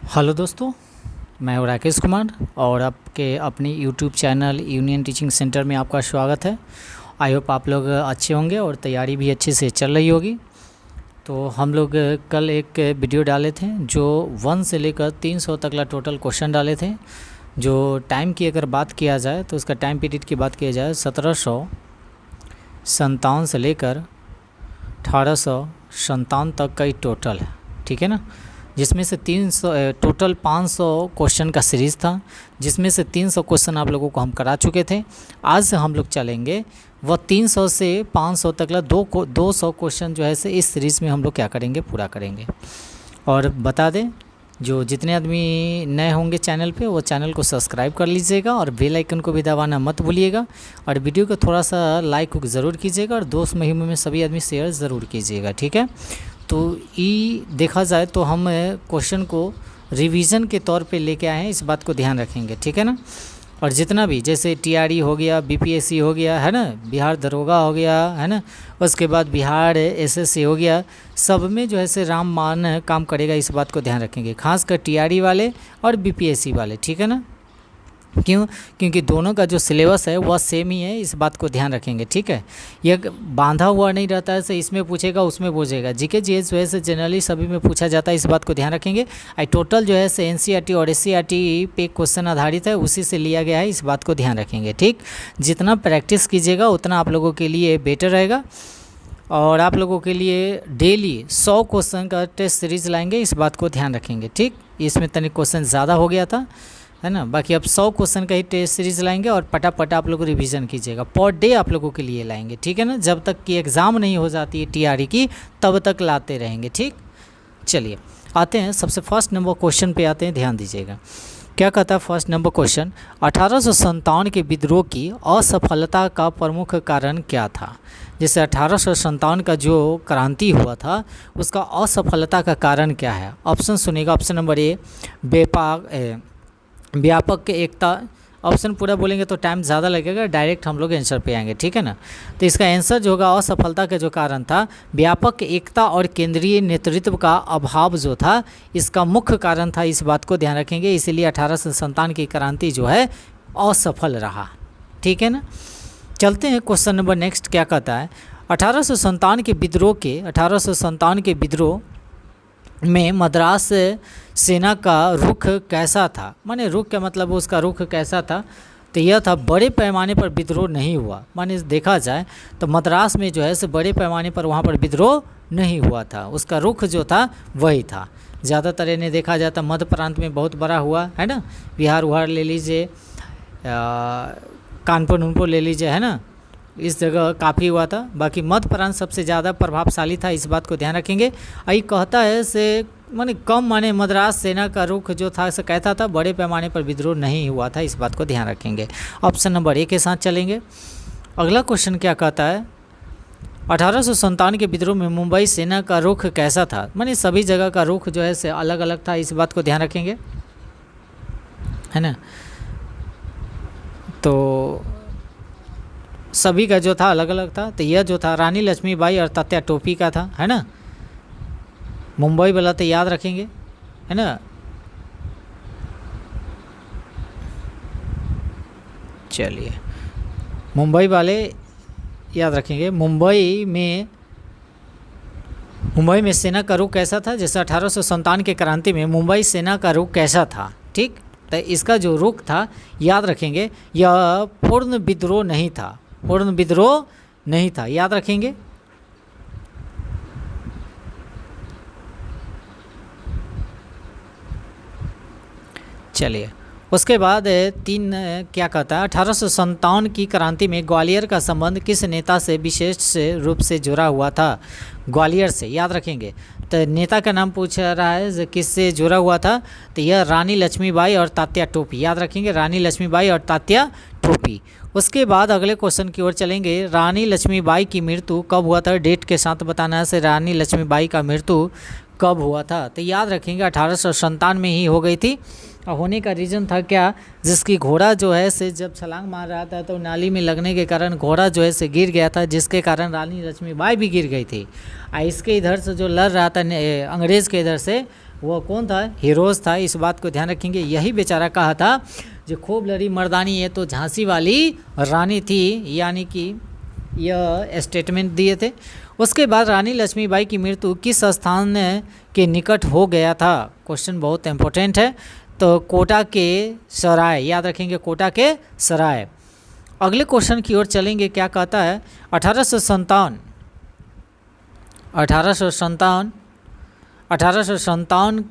Hello दोस्तों, मैं हूँ राकेश कुमार और आपके अपने YouTube channel union teaching centre में आपका स्वागत है। आई होप आप लोग अच्छे होंगे और तैयारी भी अच्छे से चल रही होगी। तो हम लोग कल एक वीडियो डाले थे जो 1 से लेकर 300 तक टोटल क्वेश्चन डाले थे। जो टाइम की अगर बात किया जाए तो उसका टाइम पीरियड की बात किया जाए 1757 से लेकर 1857 तक का ही टोटल है, ठीक है ना। जिसमें से 300 टोटल 500 क्वेश्चन का सीरीज़ था, जिसमें से 300 क्वेश्चन आप लोगों को हम करा चुके थे। आज से हम लोग चलेंगे वह 300 से 500 तक 200 क्वेश्चन जो है से इस सीरीज़ में हम लोग क्या करेंगे, पूरा करेंगे। और बता दें, जो जितने आदमी नए होंगे चैनल पे वो चैनल को सब्सक्राइब कर लीजिएगा और बेल आइकन को भी दबाना मत भूलिएगा। और वीडियो को थोड़ा सा लाइक ज़रूर कीजिएगा और दोस्त महिम में सभी आदमी शेयर ज़रूर कीजिएगा, ठीक है। तो ये देखा जाए तो हम क्वेश्चन को रिवीजन के तौर पे लेके आए हैं, इस बात को ध्यान रखेंगे, ठीक है ना। और जितना भी जैसे टीआरई हो गया, बीपीएससी हो गया है ना, बिहार दरोगा हो गया है ना, उसके बाद बिहार एसएससी हो गया, सब में जो है से रामबाण काम करेगा, इस बात को ध्यान रखेंगे, खासकर टीआरई वाले और बीपीएससी वाले, ठीक है ना। क्यों? क्योंकि दोनों का जो सिलेबस है वह सेम ही है, इस बात को ध्यान रखेंगे, ठीक है। यह बांधा हुआ नहीं रहता है, से इसमें पूछेगा उसमें पूछेगा। जीके जीएस जो है से जनरली सभी में पूछा जाता है, इस बात को ध्यान रखेंगे। टोटल जो है से एनसीईआरटी और एससीईआरटी पे क्वेश्चन आधारित है, उसी से लिया गया है, इस बात को ध्यान रखेंगे, ठीक। जितना प्रैक्टिस कीजिएगा उतना आप लोगों के लिए बेटर रहेगा। और आप लोगों के लिए डेली 100 क्वेश्चन का टेस्ट सीरीज लाएंगे, इस बात को ध्यान रखेंगे, ठीक। इसमें तनिक क्वेश्चन ज़्यादा हो गया था, है ना। बाकी अब 100 क्वेश्चन का ही टेस्ट सीरीज़ लाएंगे और पटापट आप लोग रिवीजन कीजिएगा। पर डे आप लोगों के लिए लाएंगे, ठीक है ना। जब तक कि एग्ज़ाम नहीं हो जाती है टीआरई की तब तक लाते रहेंगे, ठीक। चलिए आते हैं सबसे फर्स्ट नंबर क्वेश्चन पे आते हैं, ध्यान दीजिएगा। क्या कहता है फर्स्ट नंबर क्वेश्चन, 1857 के विद्रोह की असफलता का प्रमुख कारण क्या था। जैसे 1857 का जो क्रांति हुआ था उसका असफलता का कारण क्या है। ऑप्शन सुनिएगा। ऑप्शन नंबर ए, व्यापक एकता। ऑप्शन पूरा बोलेंगे तो टाइम ज़्यादा लगेगा, डायरेक्ट हम लोग आंसर पे आएंगे, ठीक है ना। तो इसका आंसर जो होगा, असफलता का जो कारण था व्यापक एकता और केंद्रीय नेतृत्व का अभाव जो था, इसका मुख्य कारण था, इस बात को ध्यान रखेंगे। इसीलिए 1857 की क्रांति जो है असफल रहा, ठीक है ना। चलते हैं क्वेश्चन नंबर नेक्स्ट। क्या कहता है, 1857 के विद्रोह में मद्रास सेना का रुख कैसा था। माने रुख का मतलब उसका रुख कैसा था, तो यह था बड़े पैमाने पर विद्रोह नहीं हुआ। माने देखा जाए तो मद्रास में जो है से बड़े पैमाने पर वहाँ पर विद्रोह नहीं हुआ था, उसका रुख जो था वही था। ज़्यादातर इन्हें देखा जाता मध्य प्रांत में बहुत बड़ा हुआ है ना, बिहार उहार ले लीजिए, कानपुर उनपुर ले लीजिए, है ना, इस जगह काफ़ी हुआ था। बाकी मध्य प्रांत सबसे ज़्यादा प्रभावशाली था, इस बात को ध्यान रखेंगे। आई कहता है से माने कम माने मद्रास सेना का रुख जो था से कहता था बड़े पैमाने पर विद्रोह नहीं हुआ था, इस बात को ध्यान रखेंगे। ऑप्शन नंबर ए के साथ चलेंगे। अगला क्वेश्चन क्या कहता है, 1857 के विद्रोह में मुंबई सेना का रुख कैसा था। माने सभी जगह का रुख जो है से अलग अलग था, इस बात को ध्यान रखेंगे, है ना। तो सभी का जो था अलग अलग था। तो यह जो था रानी लक्ष्मीबाई और तात्या टोपी का था, है ना। मुंबई वाला तो याद रखेंगे, है ना। चलिए मुंबई वाले याद रखेंगे। मुंबई में सेना का रुख कैसा था। जैसे 1857 के क्रांति में मुंबई सेना का रुख कैसा था, ठीक। तो इसका जो रुख था याद रखेंगे, यह पूर्ण विद्रोह नहीं था, पूर्ण विद्रोह नहीं था, याद रखेंगे। चलिए उसके बाद क्या कहता है, 1857 की क्रांति में ग्वालियर का संबंध किस नेता से विशेष रूप से जुड़ा हुआ था। ग्वालियर से, याद रखेंगे। तो नेता का नाम पूछ रहा है किससे जुड़ा हुआ था, तो यह रानी लक्ष्मीबाई और तात्या टोपी, याद रखेंगे, रानी लक्ष्मीबाई और तात्या टोपी। उसके बाद अगले क्वेश्चन की ओर चलेंगे। रानी लक्ष्मीबाई की मृत्यु कब हुआ था, डेट के साथ बताना है से रानी लक्ष्मीबाई का मृत्यु कब हुआ था। तो याद रखेंगे 1857 में ही हो गई थी। होने का रीज़न था क्या, जिसकी घोड़ा जो है से जब छलांग मार रहा था तो नाली में लगने के कारण घोड़ा जो है से गिर गया था, जिसके कारण रानी लक्ष्मीबाई भी गिर गई थी। इसके इधर से जो लड़ रहा था अंग्रेज़ के इधर से, वह कौन था? हीरोज था। इस बात को ध्यान रखेंगे। यही बेचारा कहा था जो खूब लड़ी मर्दानी है तो झांसी वाली रानी थी, यानी कि यह स्टेटमेंट दिए थे। उसके बाद रानी लक्ष्मीबाई की मृत्यु किस स्थान के निकट हो गया था? क्वेश्चन बहुत इंपॉर्टेंट है। तो कोटा के सराय, याद रखेंगे, कोटा के सराय। अगले क्वेश्चन की ओर चलेंगे। क्या कहता है? 1857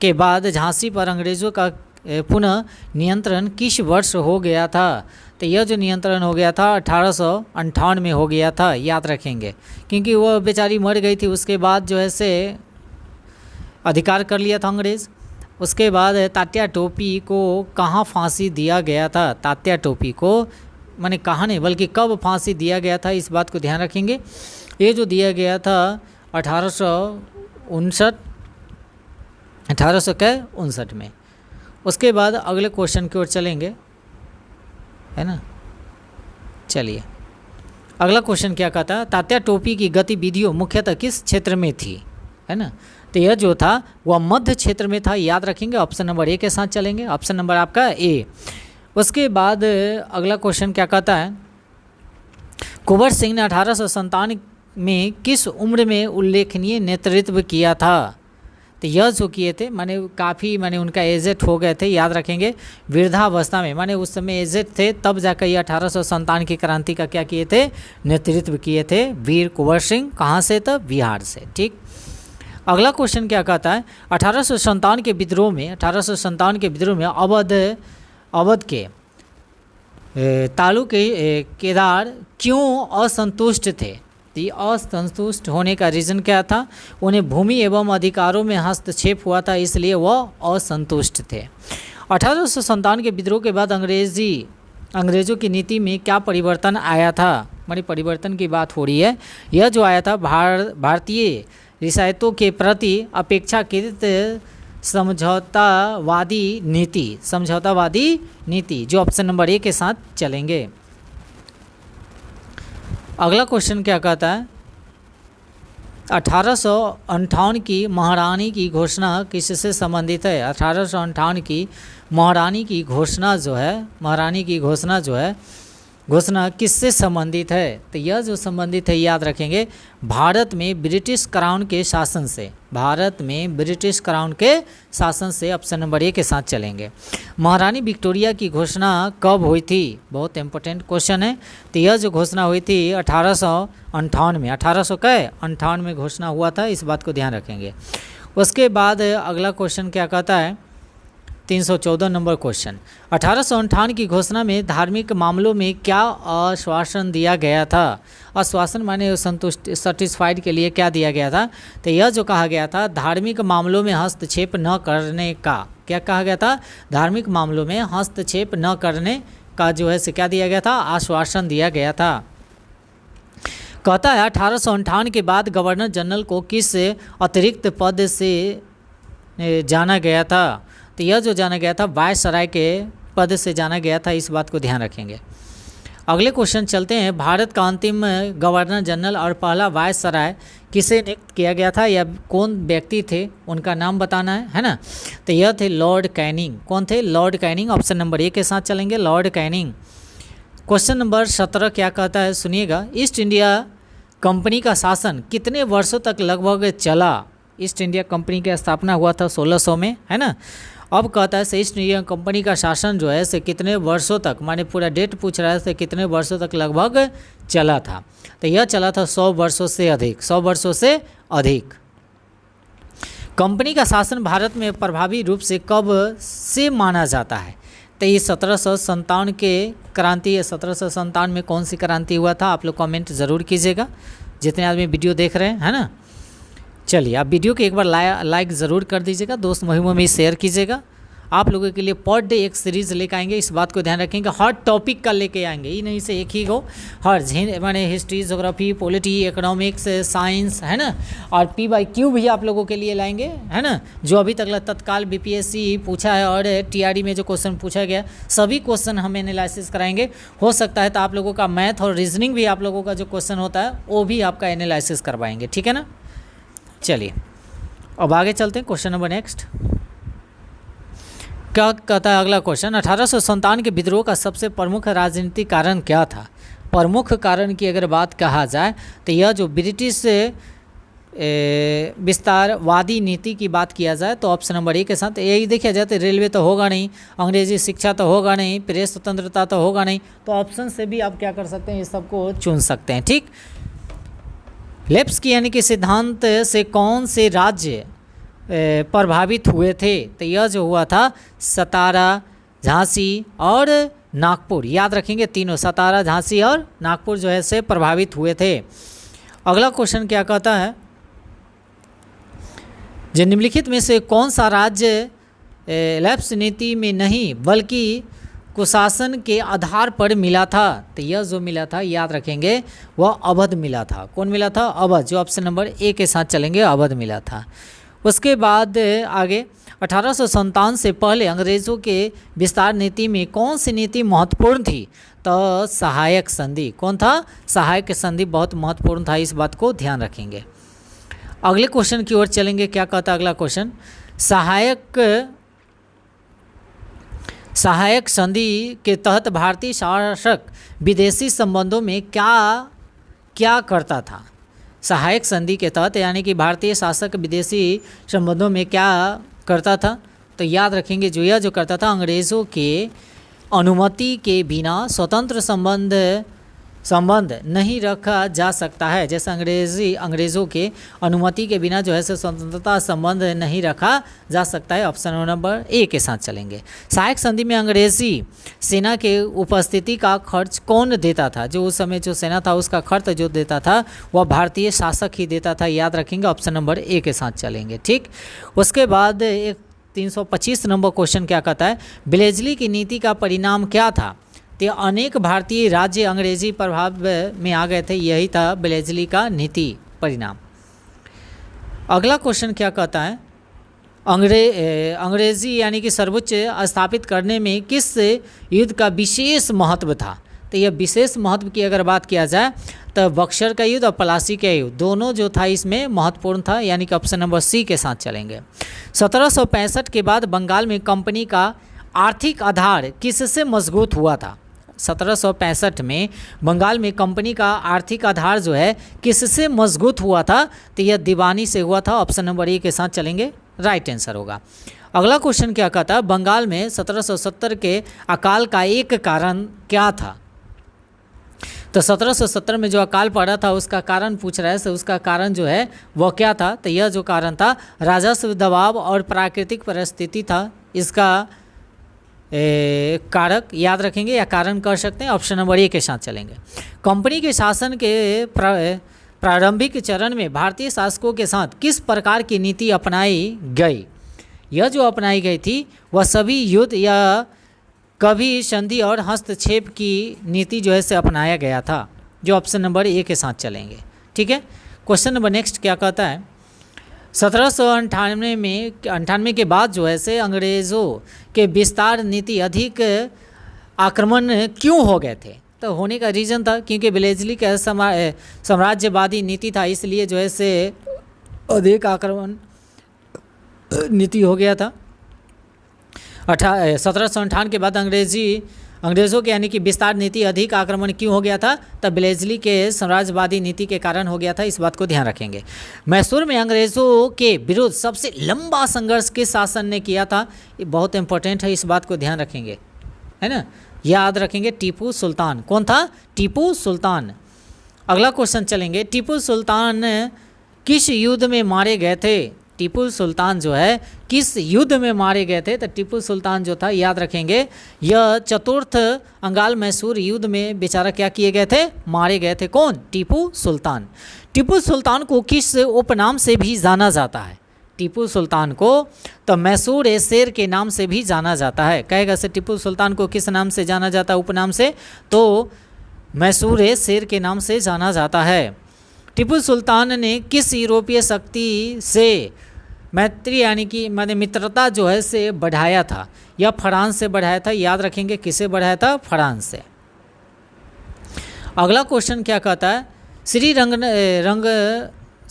के बाद झांसी पर अंग्रेज़ों का पुनः नियंत्रण किस वर्ष हो गया था? तो यह जो नियंत्रण हो गया था 1858 में हो गया था, याद रखेंगे, क्योंकि वह बेचारी मर गई थी। उसके बाद जो है से अधिकार कर लिया था अंग्रेज़। उसके बाद तात्या टोपी को कहाँ फांसी दिया गया था? तात्या टोपी को माने कहाँ नहीं बल्कि कब फांसी दिया गया था, इस बात को ध्यान रखेंगे। ये जो दिया गया था 1859 में। उसके बाद अगले क्वेश्चन की ओर चलेंगे, है ना। चलिए, अगला क्वेश्चन क्या कहता है? तात्या टोपी की गतिविधियों मुख्यतः किस क्षेत्र में थी, है ना। तो यह जो था वह मध्य क्षेत्र में था, याद रखेंगे। ऑप्शन नंबर ए के साथ चलेंगे, ऑप्शन नंबर आपका ए। उसके बाद अगला क्वेश्चन क्या कहता है? कुंवर सिंह ने 1857 में किस उम्र में उल्लेखनीय नेतृत्व किया था? तो यह जो किए थे माने काफ़ी उनका एजेड हो गए थे, याद रखेंगे, वृद्धावस्था में, माने उस समय एजेड थे, तब जाकर ये 1857 की क्रांति का क्या किए थे? नेतृत्व किए थे वीर कुंवर सिंह। कहाँ से? तो बिहार से। ठीक। अगला क्वेश्चन क्या कहता है? 1857 के विद्रोह में अवध के तालुक केदार क्यों असंतुष्ट थे? तो असंतुष्ट होने का रीज़न क्या था? उन्हें भूमि एवं अधिकारों में हस्तक्षेप हुआ था, इसलिए वह असंतुष्ट थे। 1857 के विद्रोह के बाद अंग्रेज़ों की नीति में क्या परिवर्तन आया था? हमारी परिवर्तन की बात हो रही है। यह जो आया था भारतीय रियासतों के प्रति अपेक्षाकृत समझौतावादी नीति, जो ऑप्शन नंबर ए के साथ चलेंगे। अगला क्वेश्चन क्या कहता है? 1858 की महारानी की घोषणा किससे संबंधित है? 1858 की महारानी की घोषणा जो है घोषणा किससे संबंधित है? तो यह जो संबंधित है, याद रखेंगे, भारत में ब्रिटिश क्राउन के शासन से। ऑप्शन नंबर ए के साथ चलेंगे। महारानी विक्टोरिया की घोषणा कब हुई थी? बहुत इंपॉर्टेंट क्वेश्चन है। तो यह जो घोषणा हुई थी 1858 में, 1858 में घोषणा हुआ था, इस बात को ध्यान रखेंगे। उसके बाद अगला क्वेश्चन क्या कहता है? 314 नंबर क्वेश्चन। 1858 की घोषणा में धार्मिक मामलों में क्या आश्वासन दिया गया था? आश्वासन माने सेटिस्फाइड के लिए क्या दिया गया था? तो यह जो कहा गया था, धार्मिक मामलों में हस्तक्षेप न करने का, क्या कहा गया था? धार्मिक मामलों में हस्तक्षेप न करने का जो है से क्या दिया गया था? आश्वासन दिया गया था। कहता है 1858 के बाद गवर्नर जनरल को किस अतिरिक्त पद से जाना गया था? तो यह जो जाना गया था वायसराय के पद से जाना गया था, इस बात को ध्यान रखेंगे। अगले क्वेश्चन चलते हैं। भारत का अंतिम गवर्नर जनरल और पहला वायसराय किसे नियुक्त किया गया था, या कौन व्यक्ति थे, उनका नाम बताना है ना। तो यह थे लॉर्ड कैनिंग। कौन थे? Lord Canning. Option number A के साथ चलेंगे, लॉर्ड कैनिंग। क्वेश्चन नंबर 17 क्या कहता है? सुनिएगा। ईस्ट इंडिया कंपनी का शासन कितने वर्षों तक लगभग चला? ईस्ट इंडिया कंपनी की स्थापना हुआ था 1600 में, है ना। अब कहता है ईस्ट इंडिया कंपनी का शासन जो है से कितने वर्षों तक, माने पूरा डेट पूछ रहा है से कितने वर्षों तक लगभग चला था? तो यह चला था 100 वर्षों से अधिक। कंपनी का शासन भारत में प्रभावी रूप से कब से माना जाता है? तो ये 1757 के क्रांति, 1757 में कौन सी क्रांति हुआ था? आप लोग कमेंट ज़रूर कीजिएगा, जितने आदमी वीडियो देख रहे हैं, है ना। चलिए, आप वीडियो को एक बार लाइक ज़रूर कर दीजिएगा, दोस्त मुहिमों में शेयर कीजिएगा। आप लोगों के लिए पर डे एक सीरीज़ लेकर आएंगे, इस बात को ध्यान रखेंगे। हर टॉपिक का लेके आएंगे, ये नहीं से एक ही हो, हर माने history, geography, polity, economics, science, है ना। और PYQ भी आप लोगों के लिए लाएंगे, है ना। जो अभी तक तत्काल BPSC पूछा है और TRD में जो क्वेश्चन पूछा गया, सभी क्वेश्चन हम एनालिसिस कराएंगे। हो सकता है तो आप लोगों का मैथ और रीजनिंग भी, आप लोगों का जो क्वेश्चन होता है वो भी आपका एनालिसिस करवाएंगे, ठीक है ना। चलिए, अब आगे चलते हैं क्वेश्चन नंबर नेक्स्ट। क्या कहता है अगला क्वेश्चन, 1857 के विद्रोह का सबसे प्रमुख राजनीतिक कारण क्या था? प्रमुख कारण की अगर बात कहा जाए तो यह जो ब्रिटिश विस्तारवादी नीति की बात किया जाए तो ऑप्शन नंबर ए के साथ यही देखा जाए तो रेलवे तो होगा नहीं, अंग्रेजी शिक्षा तो होगा नहीं, प्रेस स्वतंत्रता तो होगा नहीं, तो ऑप्शन से भी आप क्या कर सकते हैं, ये सबको चुन सकते हैं। ठीक, लेप्स्की यानी कि सिद्धांत से कौन से राज्य प्रभावित हुए थे? तो यह जो हुआ था सतारा, झांसी और नागपुर, याद रखेंगे तीनों, सतारा, झांसी और नागपुर जो है से प्रभावित हुए थे। अगला क्वेश्चन क्या कहता है, जो निम्नलिखित में से कौन सा राज्य लेप्स नीति में नहीं बल्कि कुशासन के आधार पर मिला था? तो यह जो मिला था याद रखेंगे वह अवध मिला था। कौन मिला था? अवध, जो ऑप्शन नंबर ए के साथ चलेंगे, अवध मिला था। उसके बाद आगे 1857 से पहले अंग्रेज़ों के विस्तार नीति में कौन सी नीति महत्वपूर्ण थी? तो सहायक संधि। कौन था? सहायक संधि बहुत महत्वपूर्ण था, इस बात को ध्यान रखेंगे। अगले क्वेश्चन की ओर चलेंगे। क्या कहता है अगला क्वेश्चन, सहायक संधि के तहत भारतीय शासक विदेशी संबंधों में क्या करता था? सहायक संधि के तहत यानी कि भारतीय शासक विदेशी संबंधों में क्या करता था? तो याद रखेंगे जो यह जो करता था, अंग्रेज़ों के अनुमति के बिना स्वतंत्र संबंध नहीं रखा जा सकता है। जैसे अंग्रेज़ों के अनुमति के बिना जो है स्वतंत्रता संबंध नहीं रखा जा सकता है। ऑप्शन नंबर ए के साथ चलेंगे। सहायक संधि में अंग्रेज़ी सेना के उपस्थिति का खर्च कौन देता था? जो उस समय जो सेना था उसका खर्च जो देता था वह भारतीय शासक ही देता था, याद रखेंगे। ऑप्शन नंबर ए के साथ चलेंगे। ठीक, उसके बाद एक 325 नंबर क्वेश्चन क्या कहता है, ब्लेजली की नीति का परिणाम क्या था? तो अनेक भारतीय राज्य अंग्रेजी प्रभाव में आ गए थे, यही था ब्लेजली का नीति परिणाम। अगला क्वेश्चन क्या कहता है, अंग्रेजी यानी कि सर्वोच्च स्थापित करने में किस युद्ध का विशेष महत्व था? तो यह विशेष महत्व की अगर बात किया जाए तो बक्सर का युद्ध और प्लासी का युद्ध दोनों जो था इसमें महत्वपूर्ण था, यानी कि ऑप्शन नंबर सी के साथ चलेंगे। 1765 के बाद बंगाल में कंपनी का आर्थिक आधार किससे मजबूत हुआ था? 1765 में बंगाल में कंपनी का आर्थिक आधार जो है किससे मजबूत हुआ था? तो यह दीवानी से हुआ था। ऑप्शन नंबर ए के साथ चलेंगे, राइट आंसर होगा। अगला क्वेश्चन क्या कहता है, बंगाल में 1770 के अकाल का एक कारण क्या था? तो 1770 में जो अकाल पड़ा था उसका कारण पूछ रहा है, तो उसका कारण जो है वह क्या था? तो यह जो कारण था राजस्व दबाव और प्राकृतिक परिस्थिति था, इसका कारक याद रखेंगे या कारण कर सकते हैं। ऑप्शन नंबर ए के साथ चलेंगे। कंपनी के शासन के प्रारंभिक चरण में भारतीय शासकों के साथ किस प्रकार की नीति अपनाई गई? यह जो अपनाई गई थी वह सभी युद्ध या कभी संधि और हस्तक्षेप की नीति जो है से अपनाया गया था, जो ऑप्शन नंबर ए के साथ चलेंगे। ठीक है, क्वेश्चन नंबर नेक्स्ट क्या कहता है, 1798 के बाद जो है से अंग्रेज़ों के विस्तार नीति अधिक आक्रमण क्यों हो गए थे? तो होने का रीज़न था क्योंकि ब्लेजली का साम्राज्यवादी नीति था, इसलिए जो है से अधिक आक्रमण नीति हो गया था। 1758 के बाद अंग्रेज़ों के यानी कि विस्तार नीति अधिक आक्रमण क्यों हो गया था? तब ब्लेजली के साम्राज्यवादी नीति के कारण हो गया था, इस बात को ध्यान रखेंगे। मैसूर में अंग्रेज़ों के विरुद्ध सबसे लंबा संघर्ष किस शासन ने किया था? ये बहुत इंपॉर्टेंट है, इस बात को ध्यान रखेंगे, है ना, याद रखेंगे। टीपू सुल्तान। कौन था? टीपू सुल्तान। अगला क्वेश्चन चलेंगे, टीपू सुल्तान किस युद्ध में मारे गए थे? टीपू सुल्तान जो है किस युद्ध में मारे गए थे? तो टीपू सुल्तान जो था याद रखेंगे यह चतुर्थ अंगाल मैसूर युद्ध में बेचारा क्या किए गए थे? मारे गए थे। कौन? टीपू सुल्तान। टीपू सुल्तान को किस उपनाम से भी जाना जाता है? टीपू सुल्तान को तो मैसूर ए शेर के नाम से भी जाना जाता है। कहेगा से टीपू सुल्तान को किस नाम से जाना जाता है उपनाम से? तो मैसूर ए शेर के नाम से जाना जाता है। टीपू सुल्तान ने किस यूरोपीय शक्ति से मैत्री यानी कि मित्रता जो है से बढ़ाया था? यह फ्रांस से बढ़ाया था, याद रखेंगे। किसे बढ़ाया था? फ्रांस से। अगला क्वेश्चन क्या कहता है, श्री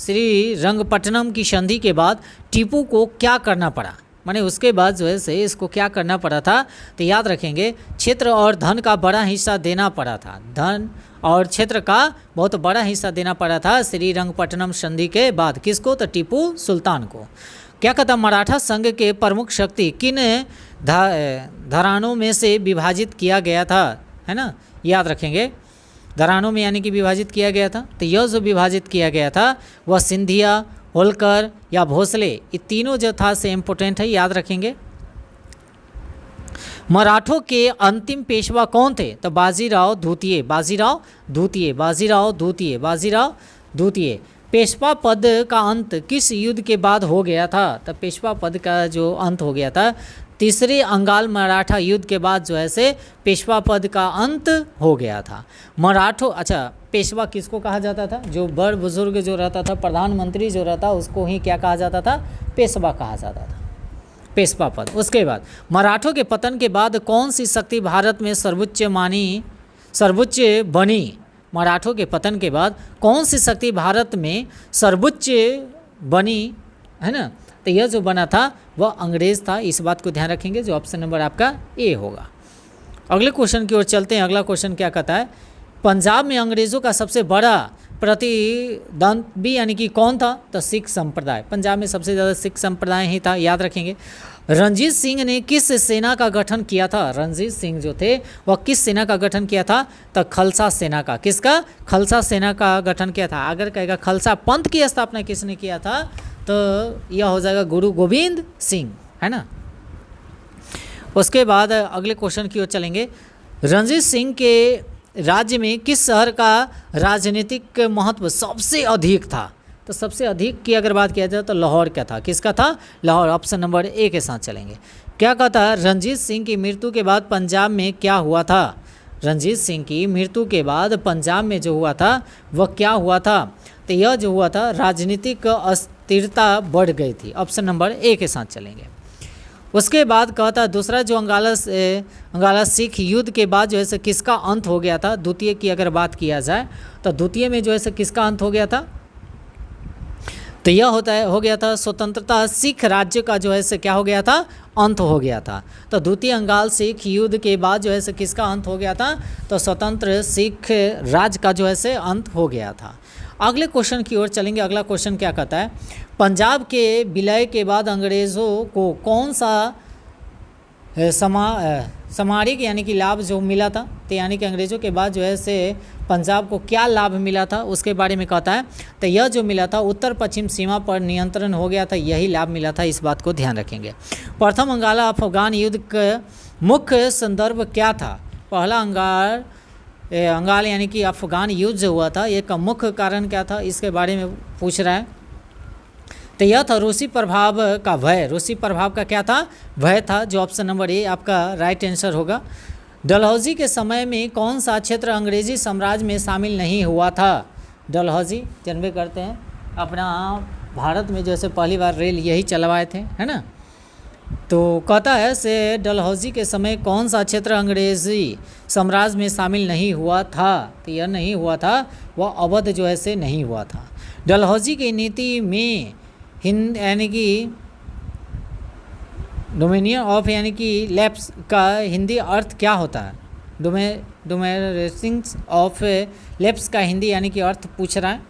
श्रीरंगपट्टनम की संधि के बाद टीपू को क्या करना पड़ा, माने उसके बाद जो है से इसको क्या करना पड़ा था, तो याद रखेंगे क्षेत्र और धन का बड़ा हिस्सा देना पड़ा था, धन और क्षेत्र का बहुत बड़ा हिस्सा देना पड़ा था श्रीरंगपट्टनम संधि के बाद। किसको, तो टीपू सुल्तान को। क्या कहता, मराठा संघ के प्रमुख शक्ति किन घरानों में से विभाजित किया गया था, है ना, याद रखेंगे घरानों में यानी कि विभाजित किया गया था। तो यह जो विभाजित किया गया था वह सिंधिया, होलकर या भोसले, ये तीनों जो था से इम्पोर्टेंट है, याद रखेंगे। मराठों के अंतिम पेशवा कौन थे, तो बाजीराव द्वितीय, बाजीराव द्वितीय, बाजीराव द्वितीय, बाजीराव द्वितीय। पेशवा पद का अंत किस युद्ध के बाद हो गया था, तो पेशवा पद का जो अंत हो गया था तीसरे अंगाल मराठा युद्ध के बाद जो है से पेशवा पद का अंत हो गया था। मराठों, अच्छा पेशवा किसको कहा जाता था, जो बड़ बुजुर्ग जो रहता था, प्रधानमंत्री जो रहता, उसको ही क्या कहा जाता था, पेशवा कहा जाता था, पेशवा पद। उसके बाद मराठों के पतन के बाद कौन सी शक्ति भारत में सर्वोच्च बनी, मराठों के पतन के बाद कौन सी शक्ति भारत में सर्वोच्च बनी, है ना, तो यह जो बना था वह अंग्रेज था, इस बात को ध्यान रखेंगे, जो ऑप्शन नंबर आपका ए होगा। अगले क्वेश्चन की ओर चलते हैं। अगला क्वेश्चन क्या कहता है, पंजाब में अंग्रेज़ों का सबसे बड़ा प्रतिद्वंदी यानी कि कौन था, तो सिख संप्रदाय। पंजाब में सबसे ज़्यादा सिख संप्रदाय ही था, याद रखेंगे। रणजीत सिंह ने किस सेना का गठन किया था, रणजीत सिंह जो थे वह किस सेना का गठन किया था, तो खालसा सेना का। किसका, खालसा सेना का गठन किया था। अगर कहेगा खालसा पंथ की स्थापना किसने किया था, तो यह हो जाएगा गुरु गोविंद सिंह, है ना। उसके बाद अगले क्वेश्चन की ओर चलेंगे। रणजीत सिंह के राज्य में किस शहर का राजनीतिक महत्व सबसे अधिक था, तो सबसे अधिक की अगर बात किया जाए तो लाहौर का था। किसका था, लाहौर। ऑप्शन नंबर ए के साथ चलेंगे। क्या कहता है, रणजीत सिंह की मृत्यु के बाद पंजाब में क्या हुआ था, रणजीत सिंह की मृत्यु के बाद पंजाब में जो हुआ था वह क्या हुआ था, तो यह जो हुआ था राजनीतिक अस्थिरता बढ़ गई थी। ऑप्शन नंबर ए के साथ चलेंगे। उसके बाद कहता दूसरा जो अंगाला सिख युद्ध के बाद जो है किसका अंत हो गया था, द्वितीय की अगर बात किया जाए तो द्वितीय में जो है किसका अंत हो गया था, तो यह हो गया था स्वतंत्रता सिख राज्य का जो है क्या हो गया था, अंत हो गया था। तो द्वितीय अंगाल सिख युद्ध के बाद जो है किसका अंत हो गया था, तो स्वतंत्र सिख राज्य का जो है अंत हो गया था। अगले क्वेश्चन की ओर चलेंगे। अगला क्वेश्चन क्या कहता है, पंजाब के विलय के बाद अंग्रेज़ों को कौन सा सामरिक यानी कि लाभ जो मिला था, तो यानी कि अंग्रेज़ों के बाद जो है से पंजाब को क्या लाभ मिला था उसके बारे में कहता है। तो यह जो मिला था उत्तर पश्चिम सीमा पर नियंत्रण हो गया था, यही लाभ मिला था, इस बात को ध्यान रखेंगे। प्रथम अंगाला अफगान युद्ध का मुख्य संदर्भ क्या था, पहला अंगाल यानी कि अफगान युद्ध जो हुआ था ये का मुख्य कारण क्या था, इसके बारे में पूछ रहा है। तो यह था रूसी प्रभाव का भय, रूसी प्रभाव का क्या था, भय था, जो ऑप्शन नंबर ए आपका राइट आंसर होगा। डलहौजी के समय में कौन सा क्षेत्र अंग्रेजी साम्राज्य में शामिल नहीं हुआ था, डलहौजी जानबे करते हैं अपना भारत में जैसे पहली बार रेल यही चलवाए थे, है ना। तो कहता है से डलहौजी के समय कौन सा क्षेत्र अंग्रेजी साम्राज्य में शामिल नहीं हुआ था, तो यह नहीं हुआ था, वह अवध जो है से नहीं हुआ था। डलहौजी की नीति में हिंद यानी कि डोमिनियन ऑफ यानी कि लैप्स का हिंदी अर्थ क्या होता है, डोमिनेशंस ऑफ लैप्स का हिंदी यानी कि अर्थ पूछ रहा है।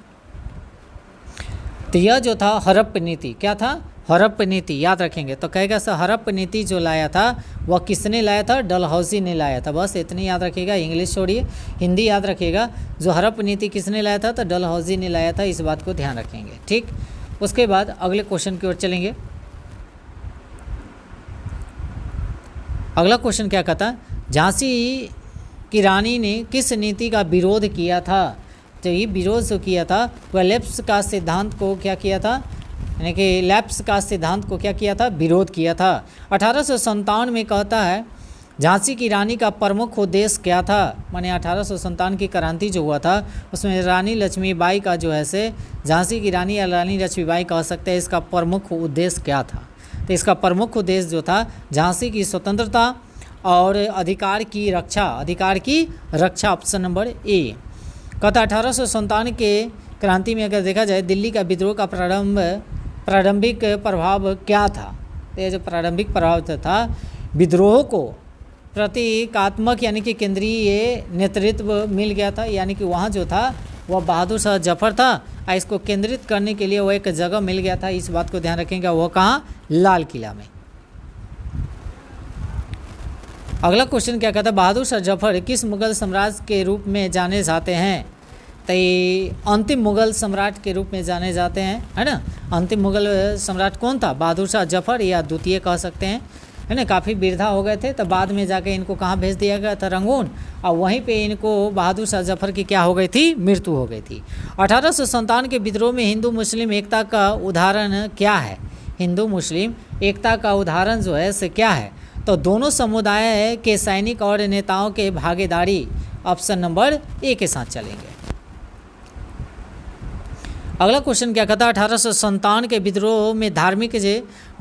तो यह जो था हड़प्पा नीति, क्या था, हड़प्पा नीति, याद रखेंगे। तो कहेगा सर हड़प्पा नीति जो लाया था वह किसने लाया था, डलहौजी ने लाया था, बस इतनी याद रखिएगा, इंग्लिश छोड़िए, हिंदी याद रखिएगा। जो हड़प्पा नीति किसने लाया था, तो डलहौजी ने लाया था, इस बात को ध्यान रखेंगे, ठीक। उसके बाद अगले क्वेश्चन की ओर चलेंगे। अगला क्वेश्चन क्या कहता, झांसी की रानी ने किस नीति का विरोध किया था, तो ये विरोध जो किया था वह लैप्स का सिद्धांत को क्या किया था, यानी कि लैप्स का सिद्धांत को क्या किया था, विरोध किया था। 1857 में कहता है झांसी की रानी का प्रमुख उद्देश्य क्या था, माने 1857 की क्रांति जो हुआ था उसमें रानी लक्ष्मीबाई का जो है से झांसी की रानी या रानी लक्ष्मीबाई कह सकते हैं, इसका प्रमुख उद्देश्य क्या था। तो इसका प्रमुख उद्देश्य जो था झांसी की स्वतंत्रता और अधिकार की रक्षा, ऑप्शन नंबर ए। कहता 1857 क्रांति में अगर देखा जाए दिल्ली का विद्रोह का प्रारंभिक प्रभाव क्या था, तो ये जो प्रारंभिक प्रभाव था विद्रोह को प्रतीकात्मक यानी कि केंद्रीय नेतृत्व मिल गया था, यानी कि वहाँ जो था वह बहादुर शाह जफर था और इसको केंद्रित करने के लिए वो एक जगह मिल गया था। इस बात को ध्यान रखेंगे। वो कहाँ? लाल किला में। अगला क्वेश्चन क्या कहता है, बहादुर शाह जफर किस मुगल सम्राट के रूप में जाने जाते हैं? तो ये अंतिम मुगल सम्राट के रूप में जाने जाते हैं, है ना। अंतिम मुगल सम्राट कौन था? बहादुर शाह जफर, या द्वितीय कह सकते हैं, है ना। काफ़ी वृद्धा हो गए थे, तो बाद में जाके इनको कहाँ भेज दिया गया था? रंगून। और वहीं पे इनको बहादुर शाह जफर की क्या हो गई थी? मृत्यु हो गई थी। 1857 के विद्रोह में हिंदू मुस्लिम एकता का उदाहरण क्या है? हिंदू मुस्लिम एकता का उदाहरण जो है से क्या है? तो दोनों समुदाय के सैनिक और नेताओं के भागीदारी, ऑप्शन नंबर ए के साथ चलेंगे। अगला क्वेश्चन क्या कहता है, 1857 के विद्रोह में धार्मिक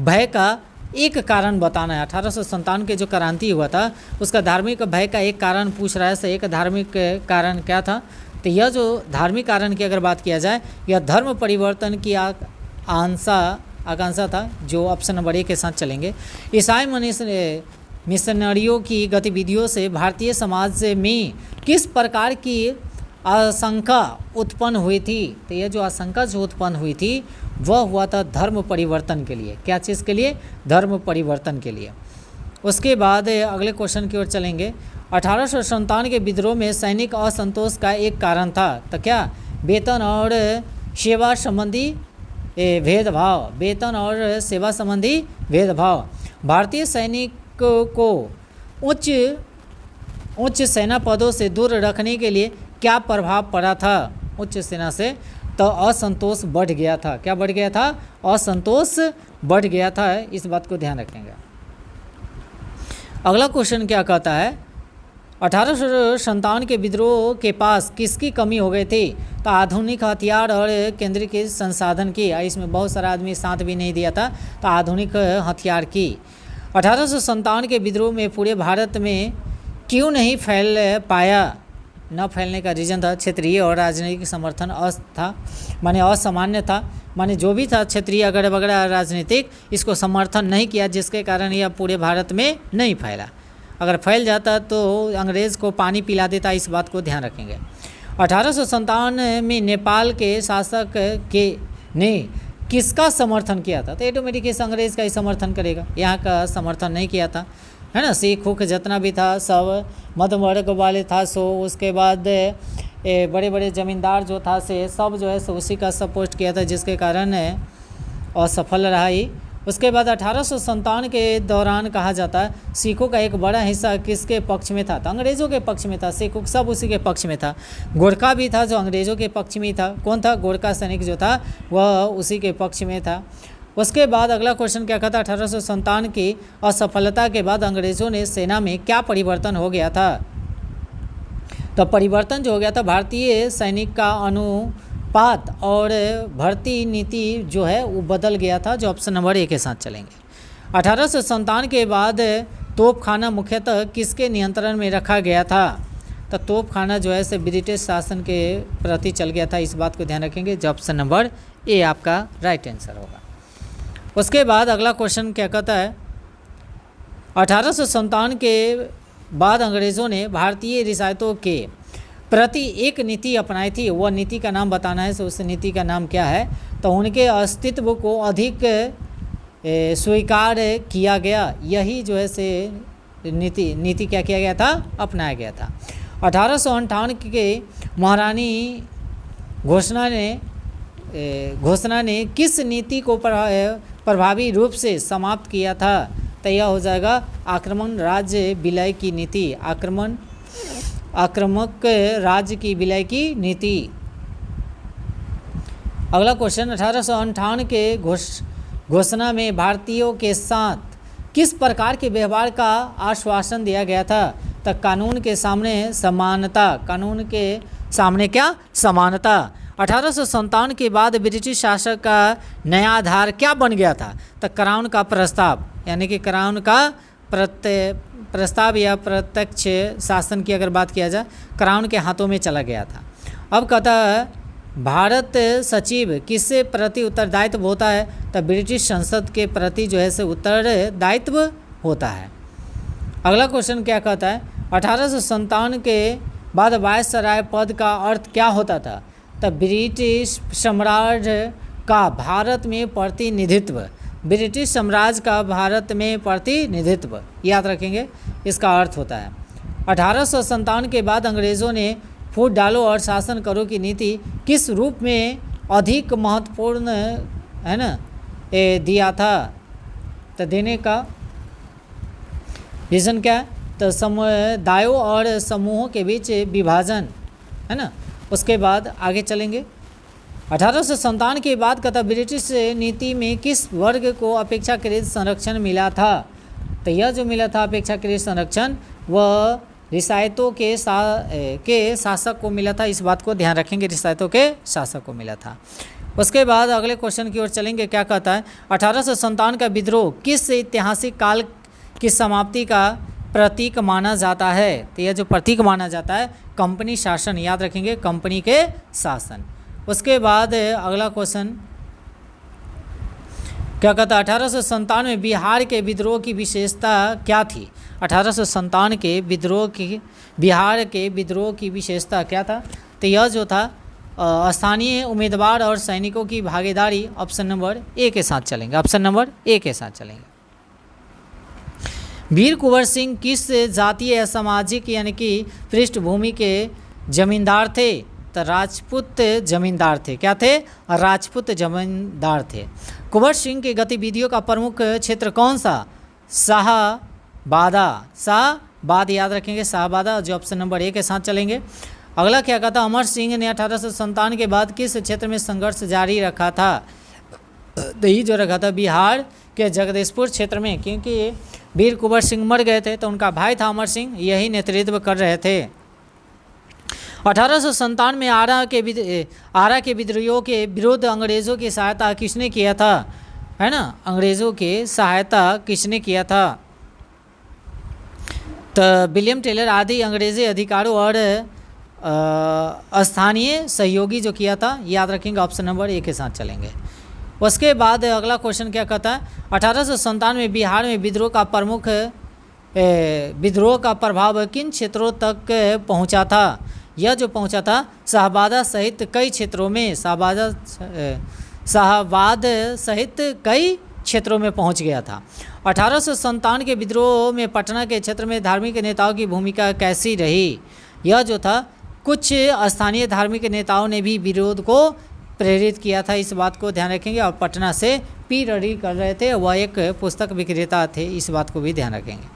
भय का एक कारण बताना है। 1857 के जो क्रांति हुआ था उसका धार्मिक भय का एक कारण पूछ रहा है। से एक धार्मिक कारण क्या था? तो यह जो धार्मिक कारण की अगर बात किया जाए, यह धर्म परिवर्तन की आकांक्षा था, जो ऑप्शन नंबर ए के साथ चलेंगे। ईसाई मिशनरियों की गतिविधियों से भारतीय समाज में किस प्रकार की आशंका उत्पन्न हुई थी? तो यह जो आशंका जो उत्पन्न हुई थी वह हुआ था धर्म परिवर्तन के लिए। क्या चीज़ के लिए? धर्म परिवर्तन के लिए। उसके बाद अगले क्वेश्चन की ओर चलेंगे। 1857 के विद्रोह में सैनिक असंतोष का एक कारण था, तो क्या? वेतन और सेवा संबंधी भेदभाव। वेतन और सेवा संबंधी भेदभाव। भारतीय सैनिक को उच्च सेना पदों से दूर रखने के लिए क्या प्रभाव पड़ा था? उच्च सेना से तो असंतोष बढ़ गया था। क्या बढ़ गया था? असंतोष बढ़ गया था। इस बात को ध्यान रखेंगे। अगला क्वेश्चन क्या कहता है, 1857 के विद्रोह के पास किसकी कमी हो गई थी? तो आधुनिक हथियार और केंद्रीय संसाधन की। इसमें बहुत सारा आदमी साथ भी नहीं दिया था, तो आधुनिक हथियार की। 1857 के विद्रोह में पूरे भारत में क्यों नहीं फैल पाया? न फैलने का रीज़न था क्षेत्रीय और राजनीतिक समर्थन माने असामान्य था। माने जो भी था क्षेत्रीय अगैरह वगैरह राजनीतिक, इसको समर्थन नहीं किया, जिसके कारण यह पूरे भारत में नहीं फैला। अगर फैल जाता तो अंग्रेज़ को पानी पिला देता। इस बात को ध्यान रखेंगे। 1857 में नेपाल के शासक ने किसका समर्थन किया था? तो ऑटोमेटिक इस अंग्रेज़ का ही समर्थन करेगा, यहाँ का समर्थन नहीं किया था, है ना। सिख उख जितना भी था सब मध्य वर्ग वाले था, सो उसके बाद बड़े बड़े ज़मींदार जो था से सब जो है सो उसी का सपोर्ट किया था, जिसके कारण असफल रहा ही। उसके बाद 1857 के दौरान कहा जाता है सिखों का एक बड़ा हिस्सा किसके पक्ष में था? तो अंग्रेज़ों के पक्ष में था। सिख सब उसी के पक्ष में था। गोरखा भी था जो अंग्रेज़ों के पक्ष में ही था। कौन था? गोरखा सैनिक जो था वह उसी के पक्ष में था। उसके बाद अगला क्वेश्चन क्या कहता है, 1857 की असफलता के बाद अंग्रेज़ों ने सेना में क्या परिवर्तन हो गया था? तो परिवर्तन जो हो गया था, भारतीय सैनिक का अनुपात और भर्ती नीति जो है वो बदल गया था, जो ऑप्शन नंबर ए के साथ चलेंगे। 1857 के बाद तोपखाना मुख्यतः किसके नियंत्रण में रखा गया था? तो तोपखाना जो है से ब्रिटिश शासन के प्रति चल गया था। इस बात को ध्यान रखेंगे, जो ऑप्शन नंबर ए आपका राइट आंसर होगा। उसके बाद अगला क्वेश्चन क्या कहता है, 1857 के बाद अंग्रेज़ों ने भारतीय रियासतों के प्रति एक नीति अपनाई थी। वह नीति का नाम बताना है। तो उस नीति का नाम क्या है? तो उनके अस्तित्व को अधिक स्वीकार किया गया। यही जो है से नीति क्या किया गया था? अपनाया गया था। 1858 के महारानी घोषणा ने किस नीति को प्रभावी रूप से समाप्त किया था? तो यह हो जाएगा आक्रमण राज्य विलय की नीति। आक्रामक राज्य की विलय की नीति। अगला क्वेश्चन, 1858 के घोषणा में भारतीयों के साथ किस प्रकार के व्यवहार का आश्वासन दिया गया था? तो कानून के सामने समानता। कानून के सामने क्या? समानता। 1857 के बाद ब्रिटिश शासक का नया आधार क्या बन गया था? तो क्राउन का प्रस्ताव, यानी कि क्राउन का प्रस्ताव या प्रत्यक्ष शासन की अगर बात किया जाए, क्राउन के हाथों में चला गया था। अब कहता है भारत सचिव किससे प्रति उत्तरदायित्व होता है? तो ब्रिटिश संसद के प्रति जो है से उत्तरदायित्व होता है। अगला क्वेश्चन क्या कहता है? 1857 के बाद वायसराय पद का अर्थ क्या होता था? तो ब्रिटिश साम्राज्य का भारत में प्रतिनिधित्व, ब्रिटिश साम्राज्य का भारत में प्रतिनिधित्व, याद रखेंगे, इसका अर्थ होता है। 1857 के बाद अंग्रेज़ों ने फूट डालो और शासन करो की नीति किस रूप में अधिक महत्वपूर्ण है ना दिया था? तो देने का रीज़न क्या है? तो समुदायों और समूहों के बीच विभाजन, है ना। उसके बाद आगे चलेंगे। 1857 के बाद कथा ब्रिटिश नीति में किस वर्ग को अपेक्षाकृत संरक्षण मिला था? तो यह जो मिला था अपेक्षाकृत संरक्षण वह रियासतों के शासक को मिला था। इस बात को ध्यान रखेंगे, रियासतों के शासक को मिला था। उसके बाद अगले क्वेश्चन की ओर चलेंगे। क्या कहता है? 1857 का विद्रोह किस ऐतिहासिक काल की समाप्ति का प्रतीक माना जाता है? तो यह जो प्रतीक माना जाता है कंपनी शासन, याद रखेंगे, कंपनी के शासन। उसके बाद अगला क्वेश्चन क्या कहता है? 1857 में बिहार के विद्रोह की विशेषता क्या थी? 1857 के विद्रोह की, बिहार के विद्रोह की विशेषता क्या था? तो यह जो था स्थानीय उम्मीदवार और सैनिकों की भागीदारी। ऑप्शन नंबर ए के साथ चलेंगे, ऑप्शन नंबर ए के साथ चलेंगे। वीर कुंवर सिंह किस जातीय या सामाजिक यानी कि पृष्ठभूमि के जमींदार थे? तो राजपूत जमींदार थे। क्या थे? राजपूत जमींदार थे। कुंवर सिंह की गतिविधियों का प्रमुख क्षेत्र कौन सा? शाहबादा, शाहबाद, याद रखेंगे, शाहबादा, जो ऑप्शन नंबर ए के साथ चलेंगे। अगला क्या कहता? अमर सिंह ने 1857 के बाद किस क्षेत्र में संघर्ष जारी रखा था? तो ये जो रखा था बिहार के जगदीशपुर क्षेत्र में, क्योंकि वीर कुंवर सिंह मर गए थे तो उनका भाई था अमर सिंह, यही नेतृत्व कर रहे थे। 1857 में आरा के विद्रोहियों के विरुद्ध अंग्रेज़ों की सहायता किसने किया था? है ना, अंग्रेज़ों की सहायता किसने किया था? तो विलियम टेलर आदि अंग्रेज़ी अधिकारों और स्थानीय सहयोगी जो किया था, याद रखेंगे, ऑप्शन नंबर ए के साथ चलेंगे। उसके बाद अगला क्वेश्चन क्या कहता है? 1857 में बिहार में विद्रोह का प्रभाव किन क्षेत्रों तक पहुंचा था? यह जो पहुंचा था शाहबाद सहित कई क्षेत्रों में, शाहबाद सहित कई क्षेत्रों में पहुंच गया था। 1857 के विद्रोह में पटना के क्षेत्र में धार्मिक नेताओं की भूमिका कैसी रही? यह जो था कुछ स्थानीय धार्मिक नेताओं ने भी विरोध को प्रेरित किया था, इस बात को ध्यान रखेंगे। और पटना से पी रडी कर रहे थे, वह एक पुस्तक विक्रेता थे, इस बात को भी ध्यान रखेंगे।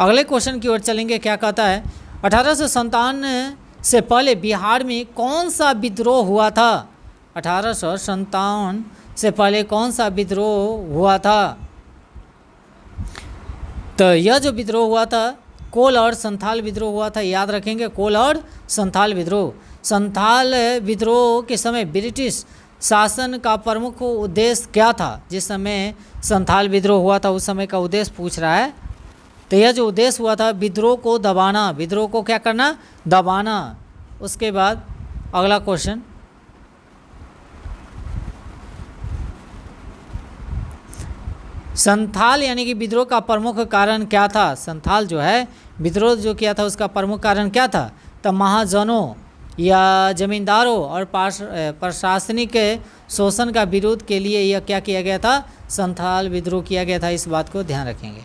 अगले क्वेश्चन की ओर चलेंगे। क्या कहता है? 1857 से पहले बिहार में कौन सा विद्रोह हुआ था? 1857 से पहले कौन सा विद्रोह हुआ था? तो यह जो विद्रोह हुआ था कोल और संथाल विद्रोह हुआ था, याद रखेंगे, कोल और संथाल विद्रोह। संथाल विद्रोह के समय ब्रिटिश शासन का प्रमुख उद्देश्य क्या था? जिस समय संथाल विद्रोह हुआ था उस समय का उद्देश्य पूछ रहा है। तो यह जो उद्देश्य हुआ था विद्रोह को दबाना, विद्रोह को क्या करना? दबाना। उसके बाद अगला क्वेश्चन, संथाल यानी कि विद्रोह का प्रमुख कारण क्या था? संथाल जो है विद्रोह जो किया था उसका प्रमुख कारण क्या था? तो महाजनों या जमींदारों और प्रशासनिक शोषण का विरोध के लिए यह क्या किया गया था? संथाल विद्रोह किया गया था, इस बात को ध्यान रखेंगे।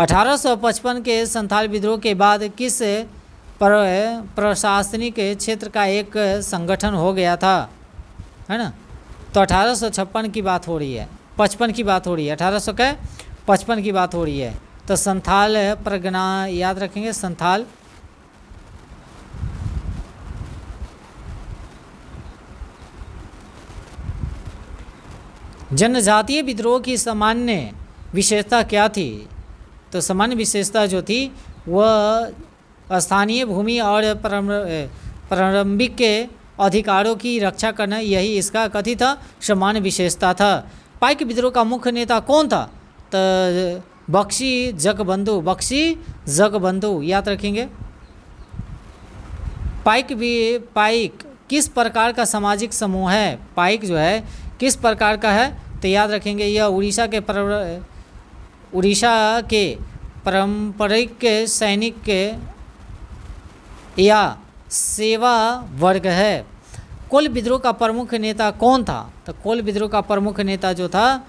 1855 के संथाल विद्रोह के बाद किस प्रशासनिक क्षेत्र का एक संगठन हो गया था? है ना, तो 1856 की बात हो रही है, 55 की बात हो रही है, 1855 की बात हो रही है। तो संथाल परगना, याद रखेंगे, संथाल जनजातीय विद्रोह की सामान्य विशेषता क्या थी? तो सामान्य विशेषता जो थी वह स्थानीय भूमि और प्रारंभिक के अधिकारों की रक्षा करना, यही इसका कथित सामान्य विशेषता था। पाइक विद्रोह का मुख्य नेता कौन था? तो बख्शी जगबंधु, याद रखेंगे। पाइक किस प्रकार का सामाजिक समूह है? पाइक जो है किस प्रकार का है? तो याद रखेंगे यह उड़ीसा के पारंपरिक सैनिक या सेवा वर्ग है। कोल विद्रोह का प्रमुख नेता कौन था? तो कोल विद्रोह का प्रमुख नेता जो था,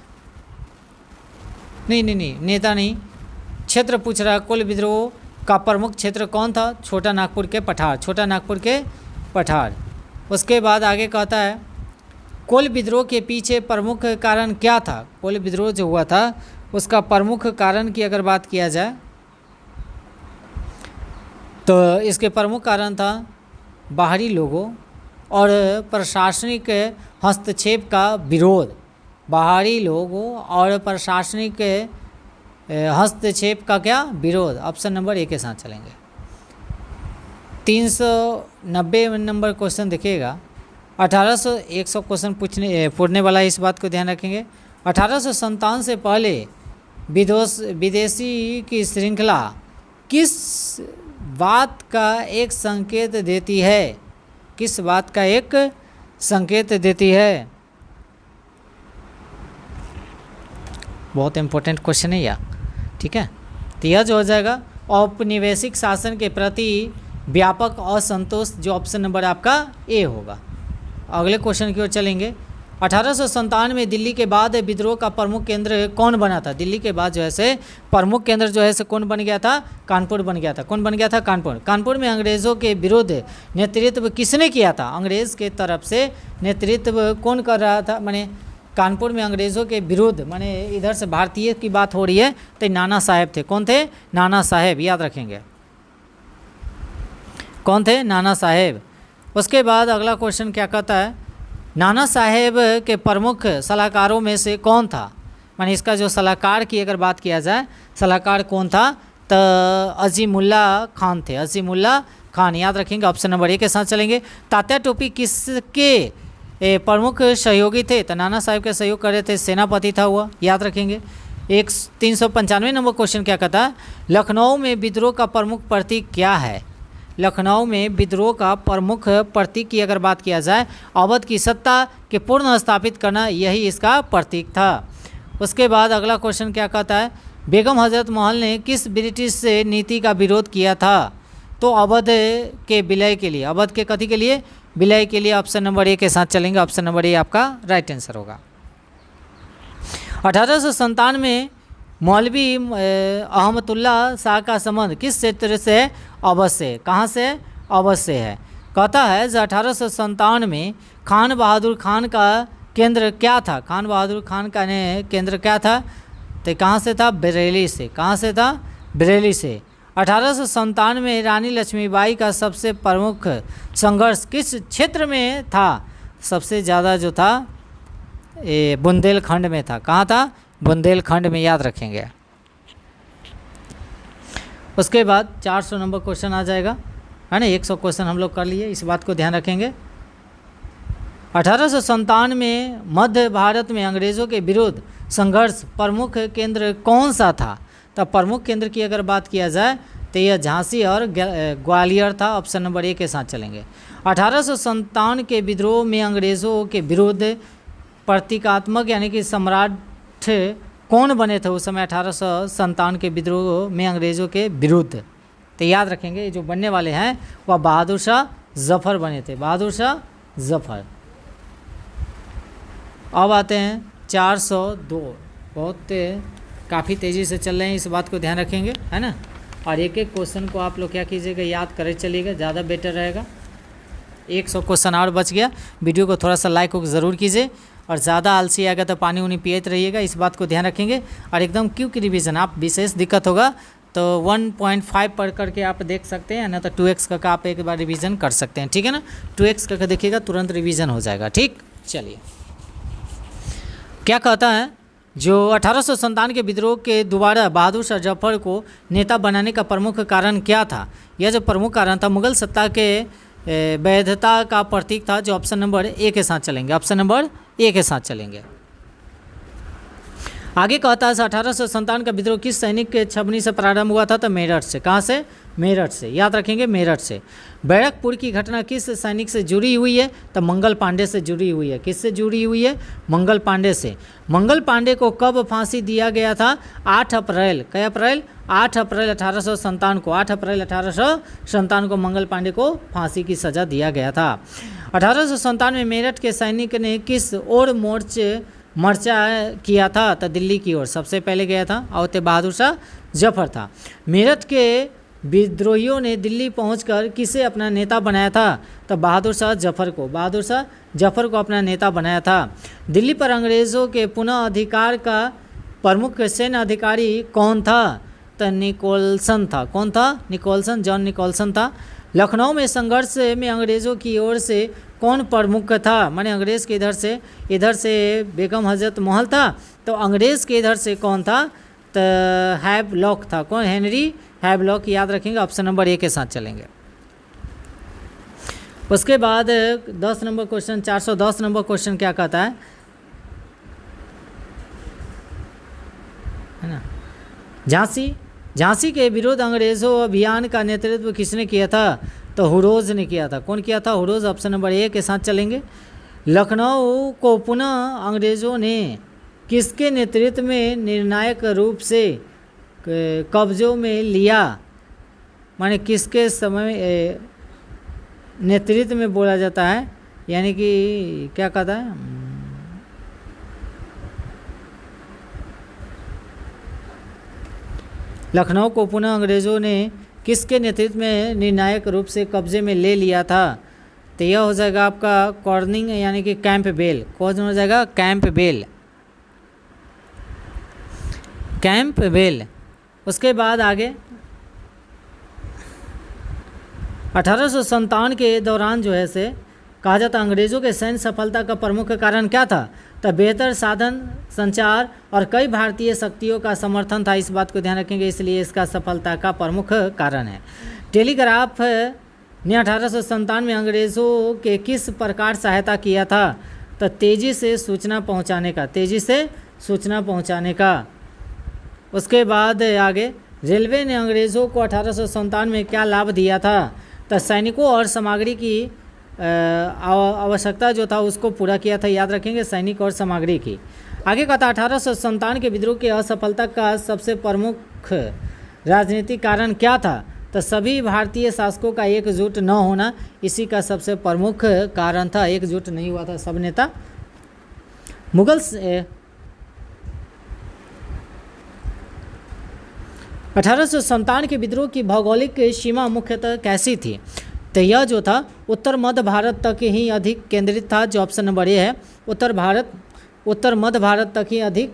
नहीं, नेता नहीं, क्षेत्र पूछ रहा है। कोल विद्रोह का प्रमुख क्षेत्र कौन था? छोटा नागपुर के पठार, छोटा नागपुर के पठार। उसके बाद आगे कहता है कोल विद्रोह के पीछे प्रमुख कारण क्या था? कोल विद्रोह जो हुआ था उसका प्रमुख कारण की अगर बात किया जाए तो इसके प्रमुख कारण था बाहरी लोगों और प्रशासनिक हस्तक्षेप का विरोध। बाहरी लोगों और प्रशासनिक हस्तक्षेप का क्या विरोध? ऑप्शन नंबर ए के साथ चलेंगे। 390 नंबर क्वेश्चन देखिएगा। 100 क्वेश्चन पूछने वाला है, इस बात को ध्यान रखेंगे। 1857 से पहले विदेशी की श्रृंखला किस बात का एक संकेत देती है? किस बात का एक संकेत देती है? बहुत इंपॉर्टेंट क्वेश्चन है यह, ठीक है। तो यह जो हो जाएगा औपनिवेशिक शासन के प्रति व्यापक असंतोष, जो ऑप्शन नंबर आपका ए होगा। अगले क्वेश्चन की ओर चलेंगे। 1857 में दिल्ली के बाद विद्रोह का प्रमुख केंद्र कौन बना था? दिल्ली के बाद जो है से प्रमुख केंद्र जो है से कौन बन गया था? कानपुर बन गया था। कौन बन गया था? कानपुर। कानपुर में अंग्रेज़ों के विरुद्ध नेतृत्व किसने किया था? अंग्रेज़ के तरफ से नेतृत्व कौन कर रहा था? माने कानपुर में अंग्रेज़ों के विरुद्ध, माने इधर से भारतीय की बात हो रही है तो नाना साहेब थे। कौन थे? नाना साहेब, याद रखेंगे। कौन थे? नाना साहेब। उसके बाद अगला क्वेश्चन क्या कहता है? नाना साहेब के प्रमुख सलाहकारों में से कौन था? माने इसका जो सलाहकार की अगर बात किया जाए, सलाहकार कौन था? तो अजीमुल्ला खान थे। अजीमुल्ला खान, याद रखेंगे। ऑप्शन नंबर ए के साथ चलेंगे। तात्या टोपी किसके प्रमुख सहयोगी थे? तो नाना साहेब के सहयोग कर रहे थे, सेनापति था हुआ, याद रखेंगे। 395 नंबर क्वेश्चन क्या कहता है? लखनऊ में विद्रोह का प्रमुख प्रतीक क्या है? लखनऊ में विद्रोह का प्रमुख प्रतीक की अगर बात किया जाए, अवध की सत्ता के पूर्ण स्थापित करना, यही इसका प्रतीक था। उसके बाद अगला क्वेश्चन क्या कहता है? बेगम हजरत महल ने किस ब्रिटिश नीति का विरोध किया था? तो अवध के विलय के लिए। अवध के कथी के लिए? विलय के लिए। ऑप्शन नंबर ए के साथ चलेंगे। ऑप्शन नंबर ए आपका राइट आंसर होगा। 1857 में मौलवी अहमदुल्ला शाह का संबंध किस क्षेत्र से? अवध से। कहाँ से? अवध से है। कहता है जो 1857 में खान बहादुर खान का केंद्र क्या था? खान बहादुर खान का केंद्र क्या था? तो कहाँ से था? बरेली से। कहाँ से था? बरेली से। 1857 में रानी लक्ष्मीबाई का सबसे प्रमुख संघर्ष किस क्षेत्र में था? सबसे ज़्यादा जो था बुंदेलखंड में था। कहाँ था? बुंदेलखंड में, याद रखेंगे। उसके बाद 400 नंबर क्वेश्चन आ जाएगा, है ना। 100 क्वेश्चन हम लोग कर लिए, इस बात को ध्यान रखेंगे। 1857 में मध्य भारत में अंग्रेज़ों के विरुद्ध संघर्ष प्रमुख केंद्र कौन सा था? तो प्रमुख केंद्र की अगर बात किया जाए तो यह झांसी और ग्वालियर था। ऑप्शन नंबर ए के साथ चलेंगे। 1857 के विद्रोह में अंग्रेज़ों के विरुद्ध प्रतीकात्मक यानी कि सम्राट कौन बने थे उस समय? 1857 के विद्रोह में अंग्रेज़ों के विरुद्ध, तो याद रखेंगे जो बनने वाले हैं वह बहादुर शाह जफ़र बने थे। बहादुर शाह जफ़र। अब आते हैं 402। बहुत काफ़ी तेज़ी से चल रहे हैं, इस बात को ध्यान रखेंगे, है ना। और एक एक क्वेश्चन को आप लोग क्या कीजिएगा, याद करे चलिएगा, ज़्यादा बेटर रहेगा। 100 क्वेश्चन और बच गया। वीडियो को थोड़ा सा लाइक ज़रूर कीजिए और ज़्यादा आलसी आएगा तो पानी उनी पियत रहिएगा, इस बात को ध्यान रखेंगे। और एकदम क्विक रिवीजन, आप विशेष दिक्कत होगा तो 1.5 पढ़ करके आप देख सकते हैं, ना तो 2x का आप एक बार रिवीजन कर सकते हैं, ठीक है ना। 2x का देखिएगा, तुरंत रिवीजन हो जाएगा, ठीक। चलिए क्या कहता है? जो 1857 के विद्रोह के दोबारा बहादुर शाह जफ़र को नेता बनाने का प्रमुख कारण क्या था? यह जो प्रमुख कारण था मुग़ल सत्ता के वैधता का प्रतीक था, जो ऑप्शन नंबर ए के साथ चलेंगे। ऑप्शन नंबर ए के साथ चलेंगे। आगे कहता है 1857 का विद्रोह किस सैनिक के छबनी से प्रारंभ हुआ था? तो मेरठ से। कहाँ से? मेरठ से, याद रखेंगे, मेरठ से। बैरकपुर की घटना किस सैनिक से जुड़ी हुई है? तो मंगल पांडे से जुड़ी हुई है। किससे जुड़ी हुई है? मंगल पांडे से। मंगल पांडे को कब फांसी दिया गया था? 8 अप्रैल। क्या अप्रैल? 8 अप्रैल 1857 को। 8 अप्रैल 1857 को मंगल पांडे को फांसी की सजा दिया गया था। 1857 में मेरठ के सैनिक ने किस ओर मोर्चा किया था? तो दिल्ली की ओर सबसे पहले गया था, और ते बहादुर शाह जफर था। मेरठ के विद्रोहियों ने दिल्ली पहुंचकर किसे अपना नेता बनाया था? तो बहादुर शाह जफर को। बहादुर शाह जफर को अपना नेता बनाया था। दिल्ली पर अंग्रेज़ों के पुनः अधिकार का प्रमुख सैन्य अधिकारी कौन था? तो निकोलसन था। कौन था? निकोलसन, जॉन निकोलसन था। लखनऊ में संघर्ष में अंग्रेज़ों की ओर से कौन प्रमुख था? माने अंग्रेज़ के इधर से बेगम हजरत महल था, तो अंग्रेज़ के इधर से कौन था? तो हैवलॉक था। कौन? हेनरी हैवलॉक, याद रखेंगे। ऑप्शन नंबर ए के साथ चलेंगे। उसके बाद 10 नंबर क्वेश्चन, 410 नंबर क्वेश्चन क्या कहता है ना? झांसी के विरुद्ध अंग्रेज़ों अभियान का नेतृत्व किसने किया था? तो हुरोज ने किया था। कौन किया था? हुरोज। ऑप्शन नंबर ए के साथ चलेंगे। लखनऊ को पुनः अंग्रेज़ों ने किसके नेतृत्व में निर्णायक रूप से कब्जों में लिया? माने किसके समय नेतृत्व में बोला जाता है, यानी कि क्या कहता है? लखनऊ को पुनः अंग्रेज़ों ने किसके नेतृत्व में निर्णायक रूप से कब्जे में ले लिया था? तो यह हो जाएगा आपका कॉर्निंग, यानी कि कैंपबेल। कौन हो जाएगा? कैंपबेल। कैंपबेल। उसके बाद आगे 1857 के दौरान जो है से कहा जाता अंग्रेज़ों के सैन्य सफलता का प्रमुख कारण क्या था? तो बेहतर साधन संचार और कई भारतीय शक्तियों का समर्थन था। इस बात को ध्यान रखेंगे, इसलिए इसका सफलता का प्रमुख कारण है। टेलीग्राफ ने 1857 में अंग्रेज़ों के किस प्रकार सहायता किया था? तो तेज़ी से सूचना पहुंचाने का। तेज़ी से सूचना पहुंचाने का। उसके बाद आगे रेलवे ने अंग्रेज़ों को 1857 में क्या लाभ दिया था? तो सैनिकों और सामग्री की आवश्यकता जो था उसको पूरा किया था। याद रखेंगे, सैनिक और सामग्री की। आगे का था 1857 के विद्रोह की असफलता का सबसे प्रमुख राजनीतिक कारण क्या था? तो सभी भारतीय शासकों का एकजुट न होना इसी का सबसे प्रमुख कारण था। एकजुट नहीं हुआ था सब नेता। मुगल 1857 के विद्रोह की भौगोलिक सीमा मुख्यतः कैसी थी? तो यह जो था उत्तर मध्य भारत तक ही अधिक केंद्रित था, जो ऑप्शन नंबर ए है। उत्तर मध्य भारत तक ही अधिक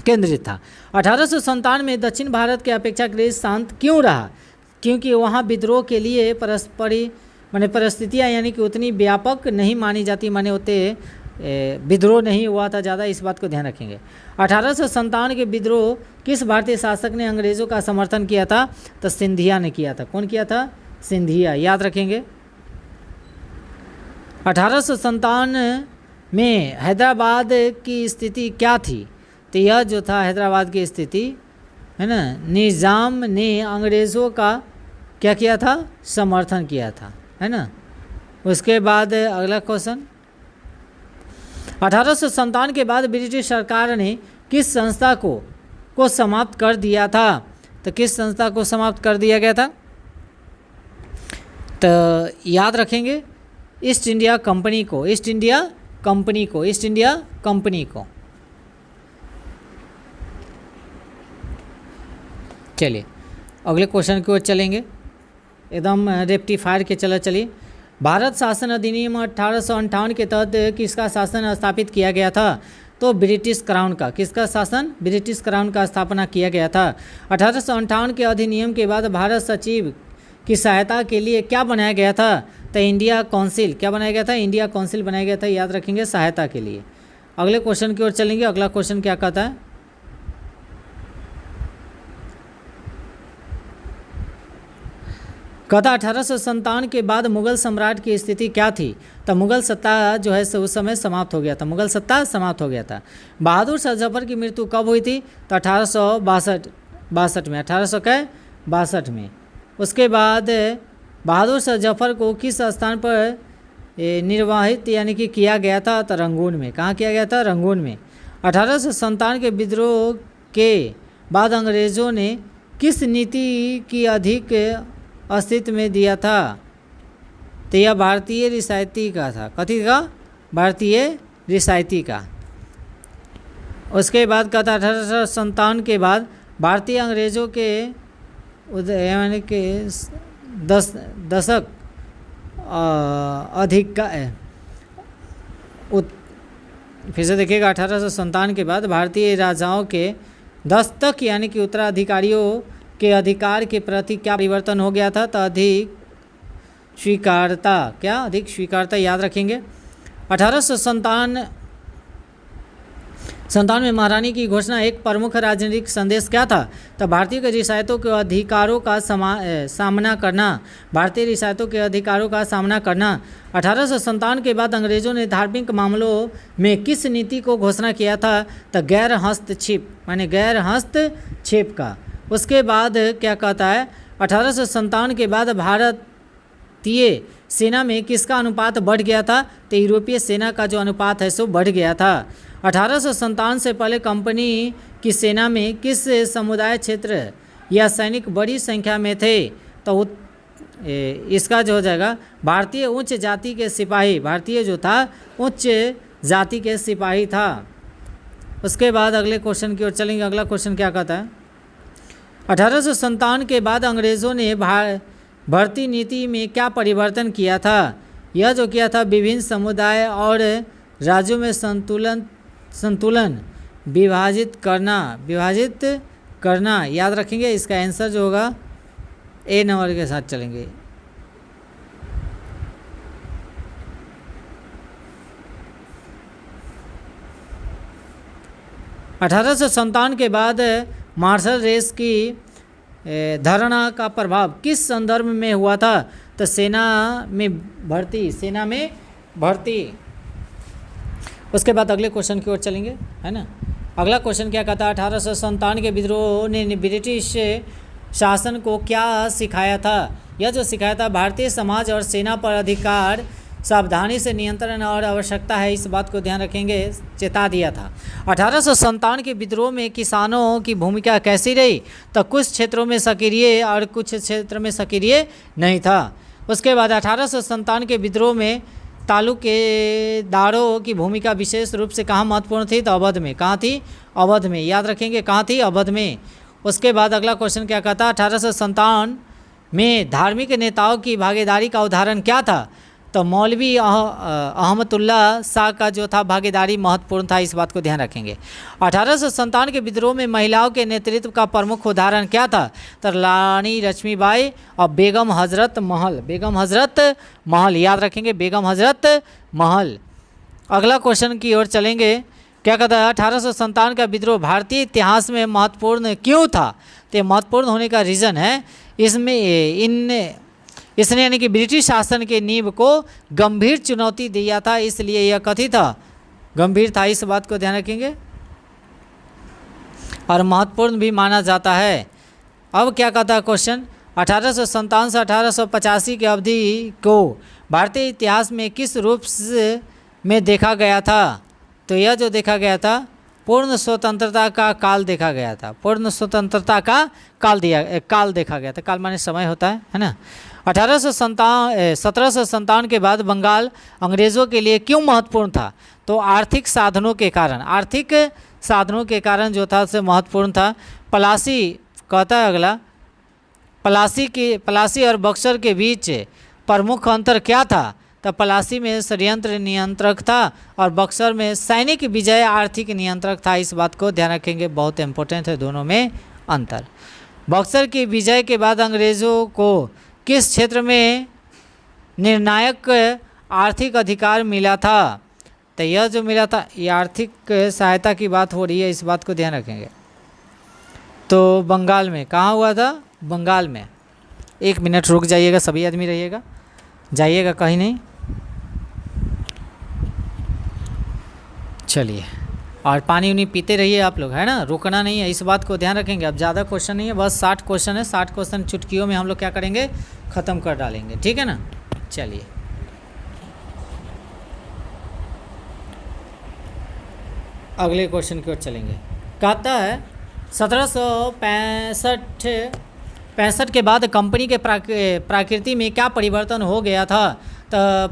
केंद्रित था। 1857 में दक्षिण भारत के अपेक्षाकृत शांत क्यों रहा? क्योंकि वहाँ विद्रोह के लिए परिस्थितियाँ यानी कि उतनी व्यापक नहीं मानी जाती, माने उतने विद्रोह नहीं हुआ था ज़्यादा। इस बात को ध्यान रखेंगे। 1857 के विद्रोह किस भारतीय शासक ने अंग्रेज़ों का समर्थन किया था? तो सिंधिया ने किया था। कौन किया था? सिंधिया, याद रखेंगे। 1857 में हैदराबाद की स्थिति क्या थी? तो यह जो था हैदराबाद की स्थिति है ना, निज़ाम ने अंग्रेज़ों का क्या किया था? समर्थन किया था, है ना। उसके बाद अगला क्वेश्चन, 1857 के बाद ब्रिटिश सरकार ने किस संस्था को समाप्त कर दिया था? तो किस संस्था को समाप्त कर दिया गया था? तो याद रखेंगे, ईस्ट इंडिया कंपनी को। ईस्ट इंडिया कंपनी को। चलिए अगले क्वेश्चन की ओर चलेंगे, एकदम रेक्टिफायर के चलिए। भारत शासन अधिनियम 1858 के तहत किसका शासन स्थापित किया गया था? तो ब्रिटिश क्राउन का। किसका शासन? ब्रिटिश क्राउन का स्थापना किया गया था। 1858 के अधिनियम के बाद भारत सचिव की सहायता के लिए क्या बनाया गया था? तो इंडिया काउंसिल। क्या बनाया गया था? इंडिया काउंसिल बनाया गया था, याद रखेंगे, सहायता के लिए। अगले क्वेश्चन की ओर चलेंगे। अगला क्वेश्चन क्या कहता है? कहता 1857 के बाद मुगल सम्राट की स्थिति क्या थी? तो मुगल सत्ता जो है उस समय समाप्त हो गया था, मुगल सत्ता समाप्त हो गया था। बहादुर शाह जफर की मृत्यु कब हुई थी? तो 1862 में, 1862 में। उसके बाद बहादुर शाह जफर को किस स्थान पर निर्वाहित यानी कि किया गया था? तो रंगून में। कहाँ किया गया था? रंगून में। 1857 के विद्रोह के बाद अंग्रेज़ों ने किस नीति की अधिक अस्तित्व में दिया था? तो यह भारतीय रियायती का था। कथी का? भारतीय रियायती का। उसके बाद कहता 1857 के बाद भारतीय अंग्रेज़ों के यानी कि दशक अधिक का फिर से देखिएगा, 1857 के बाद भारतीय राजाओं के दस्तक यानी कि उत्तराधिकारियों के अधिकार के प्रति क्या परिवर्तन हो गया था? तो अधिक स्वीकारता। क्या? अधिक स्वीकारता। याद रखेंगे। 1857 में महारानी की घोषणा एक प्रमुख राजनीतिक संदेश क्या था? तो भारतीय के रियासतों के अधिकारों का सामना करना। भारतीय रियासतों के अधिकारों का सामना करना। 1857 के बाद अंग्रेज़ों ने धार्मिक मामलों में किस नीति को घोषणा किया था? तो गैर हस्तक्षेप, माने गैर हस्तक्षेप का। उसके बाद क्या कहता है? 1857 के बाद भारतीय सेना में किसका अनुपात बढ़ गया था? तो यूरोपीय सेना का जो अनुपात है सो बढ़ गया था। 1857 से पहले कंपनी की सेना में किस समुदाय क्षेत्र या सैनिक बड़ी संख्या में थे? तो इसका जो हो जाएगा भारतीय उच्च जाति के सिपाही। भारतीय जो था उच्च जाति के सिपाही था। उसके बाद अगले क्वेश्चन की ओर चलेंगे। अगला क्वेश्चन क्या कहता है? 1857 के बाद अंग्रेज़ों ने भर्ती नीति में क्या परिवर्तन किया था? यह जो किया था विभिन्न समुदाय और राज्यों में संतुलन विभाजित करना। याद रखेंगे। इसका आंसर जो होगा ए नंबर के साथ चलेंगे। (1857) के बाद मार्शल रेस की धारणा का प्रभाव किस संदर्भ में हुआ था? तो सेना में भर्ती। उसके बाद अगले क्वेश्चन की ओर चलेंगे, है ना। अगला क्वेश्चन क्या कहता है? 1857 के विद्रोह ने ब्रिटिश शासन को क्या सिखाया था? यह जो सिखाया था भारतीय समाज और सेना पर अधिकार, सावधानी से नियंत्रण और आवश्यकता है, इस बात को ध्यान रखेंगे, चेता दिया था। 1857 के विद्रोह में किसानों की भूमिका कैसी रही? तो कुछ क्षेत्रों में सक्रिय और कुछ क्षेत्र में सक्रिय नहीं था। उसके बाद 1857 के विद्रोह में तालुकेदारों की भूमिका विशेष रूप से कहाँ महत्वपूर्ण थी? तो अवध में। कहाँ थी? अवध में। याद रखेंगे, कहाँ थी? अवध में। उसके बाद अगला क्वेश्चन क्या कहता है? 1857 में धार्मिक नेताओं की भागीदारी का उदाहरण क्या था? तो मौलवी अहमदुल्ला शाह का जो था भागीदारी महत्वपूर्ण था, इस बात को ध्यान रखेंगे। 1857 के विद्रोह में महिलाओं के नेतृत्व का प्रमुख उदाहरण क्या था? तो रानी लक्ष्मीबाई और बेगम हजरत महल। याद रखेंगे, बेगम हजरत महल। अगला क्वेश्चन की ओर चलेंगे। क्या कहता है? 1857 का विद्रोह भारतीय इतिहास में महत्वपूर्ण क्यों था? तो महत्वपूर्ण होने का रीज़न है इसने यानी कि ब्रिटिश शासन के नींव को गंभीर चुनौती दिया था, इसलिए यह कथित था, गंभीर था, इस बात को ध्यान रखेंगे, और महत्वपूर्ण भी माना जाता है। अब क्या कहता है क्वेश्चन? 1857 से 1885 की अवधि को भारतीय इतिहास में किस रूप में देखा गया था? तो यह जो देखा गया था पूर्ण स्वतंत्रता का काल देखा गया था। पूर्ण स्वतंत्रता का काल देखा गया था। काल माने समय होता है ना। 1757 के बाद बंगाल अंग्रेज़ों के लिए क्यों महत्वपूर्ण था? तो आर्थिक साधनों के कारण जो था उससे महत्वपूर्ण था। पलासी कहता है अगला, पलासी और बक्सर के बीच प्रमुख अंतर क्या था? तो पलासी में षड्यंत्र नियंत्रक था और बक्सर में सैनिक विजय आर्थिक नियंत्रक था, इस बात को ध्यान रखेंगे, बहुत इंपॉर्टेंट है दोनों में अंतर। बक्सर की विजय के बाद अंग्रेज़ों को किस क्षेत्र में निर्णायक आर्थिक अधिकार मिला था? तो यह जो मिला था ये आर्थिक सहायता की बात हो रही है, इस बात को ध्यान रखेंगे। तो बंगाल में। कहाँ हुआ था? बंगाल में। 1 मिनट रुक जाइएगा, सभी आदमी रहिएगा, जाइएगा कहीं नहीं। चलिए, और पानी उनी पीते रहिए आप लोग, है ना, रुकना नहीं है, इस बात को ध्यान रखेंगे। अब ज़्यादा क्वेश्चन नहीं है, बस 60 क्वेश्चन है, 60 क्वेश्चन चुटकियों में हम लोग क्या करेंगे, ख़त्म कर डालेंगे, ठीक है ना। चलिए, अगले क्वेश्चन की ओर चलेंगे। कहता है 1765 के बाद कंपनी के प्रकृति में क्या परिवर्तन हो गया था। तो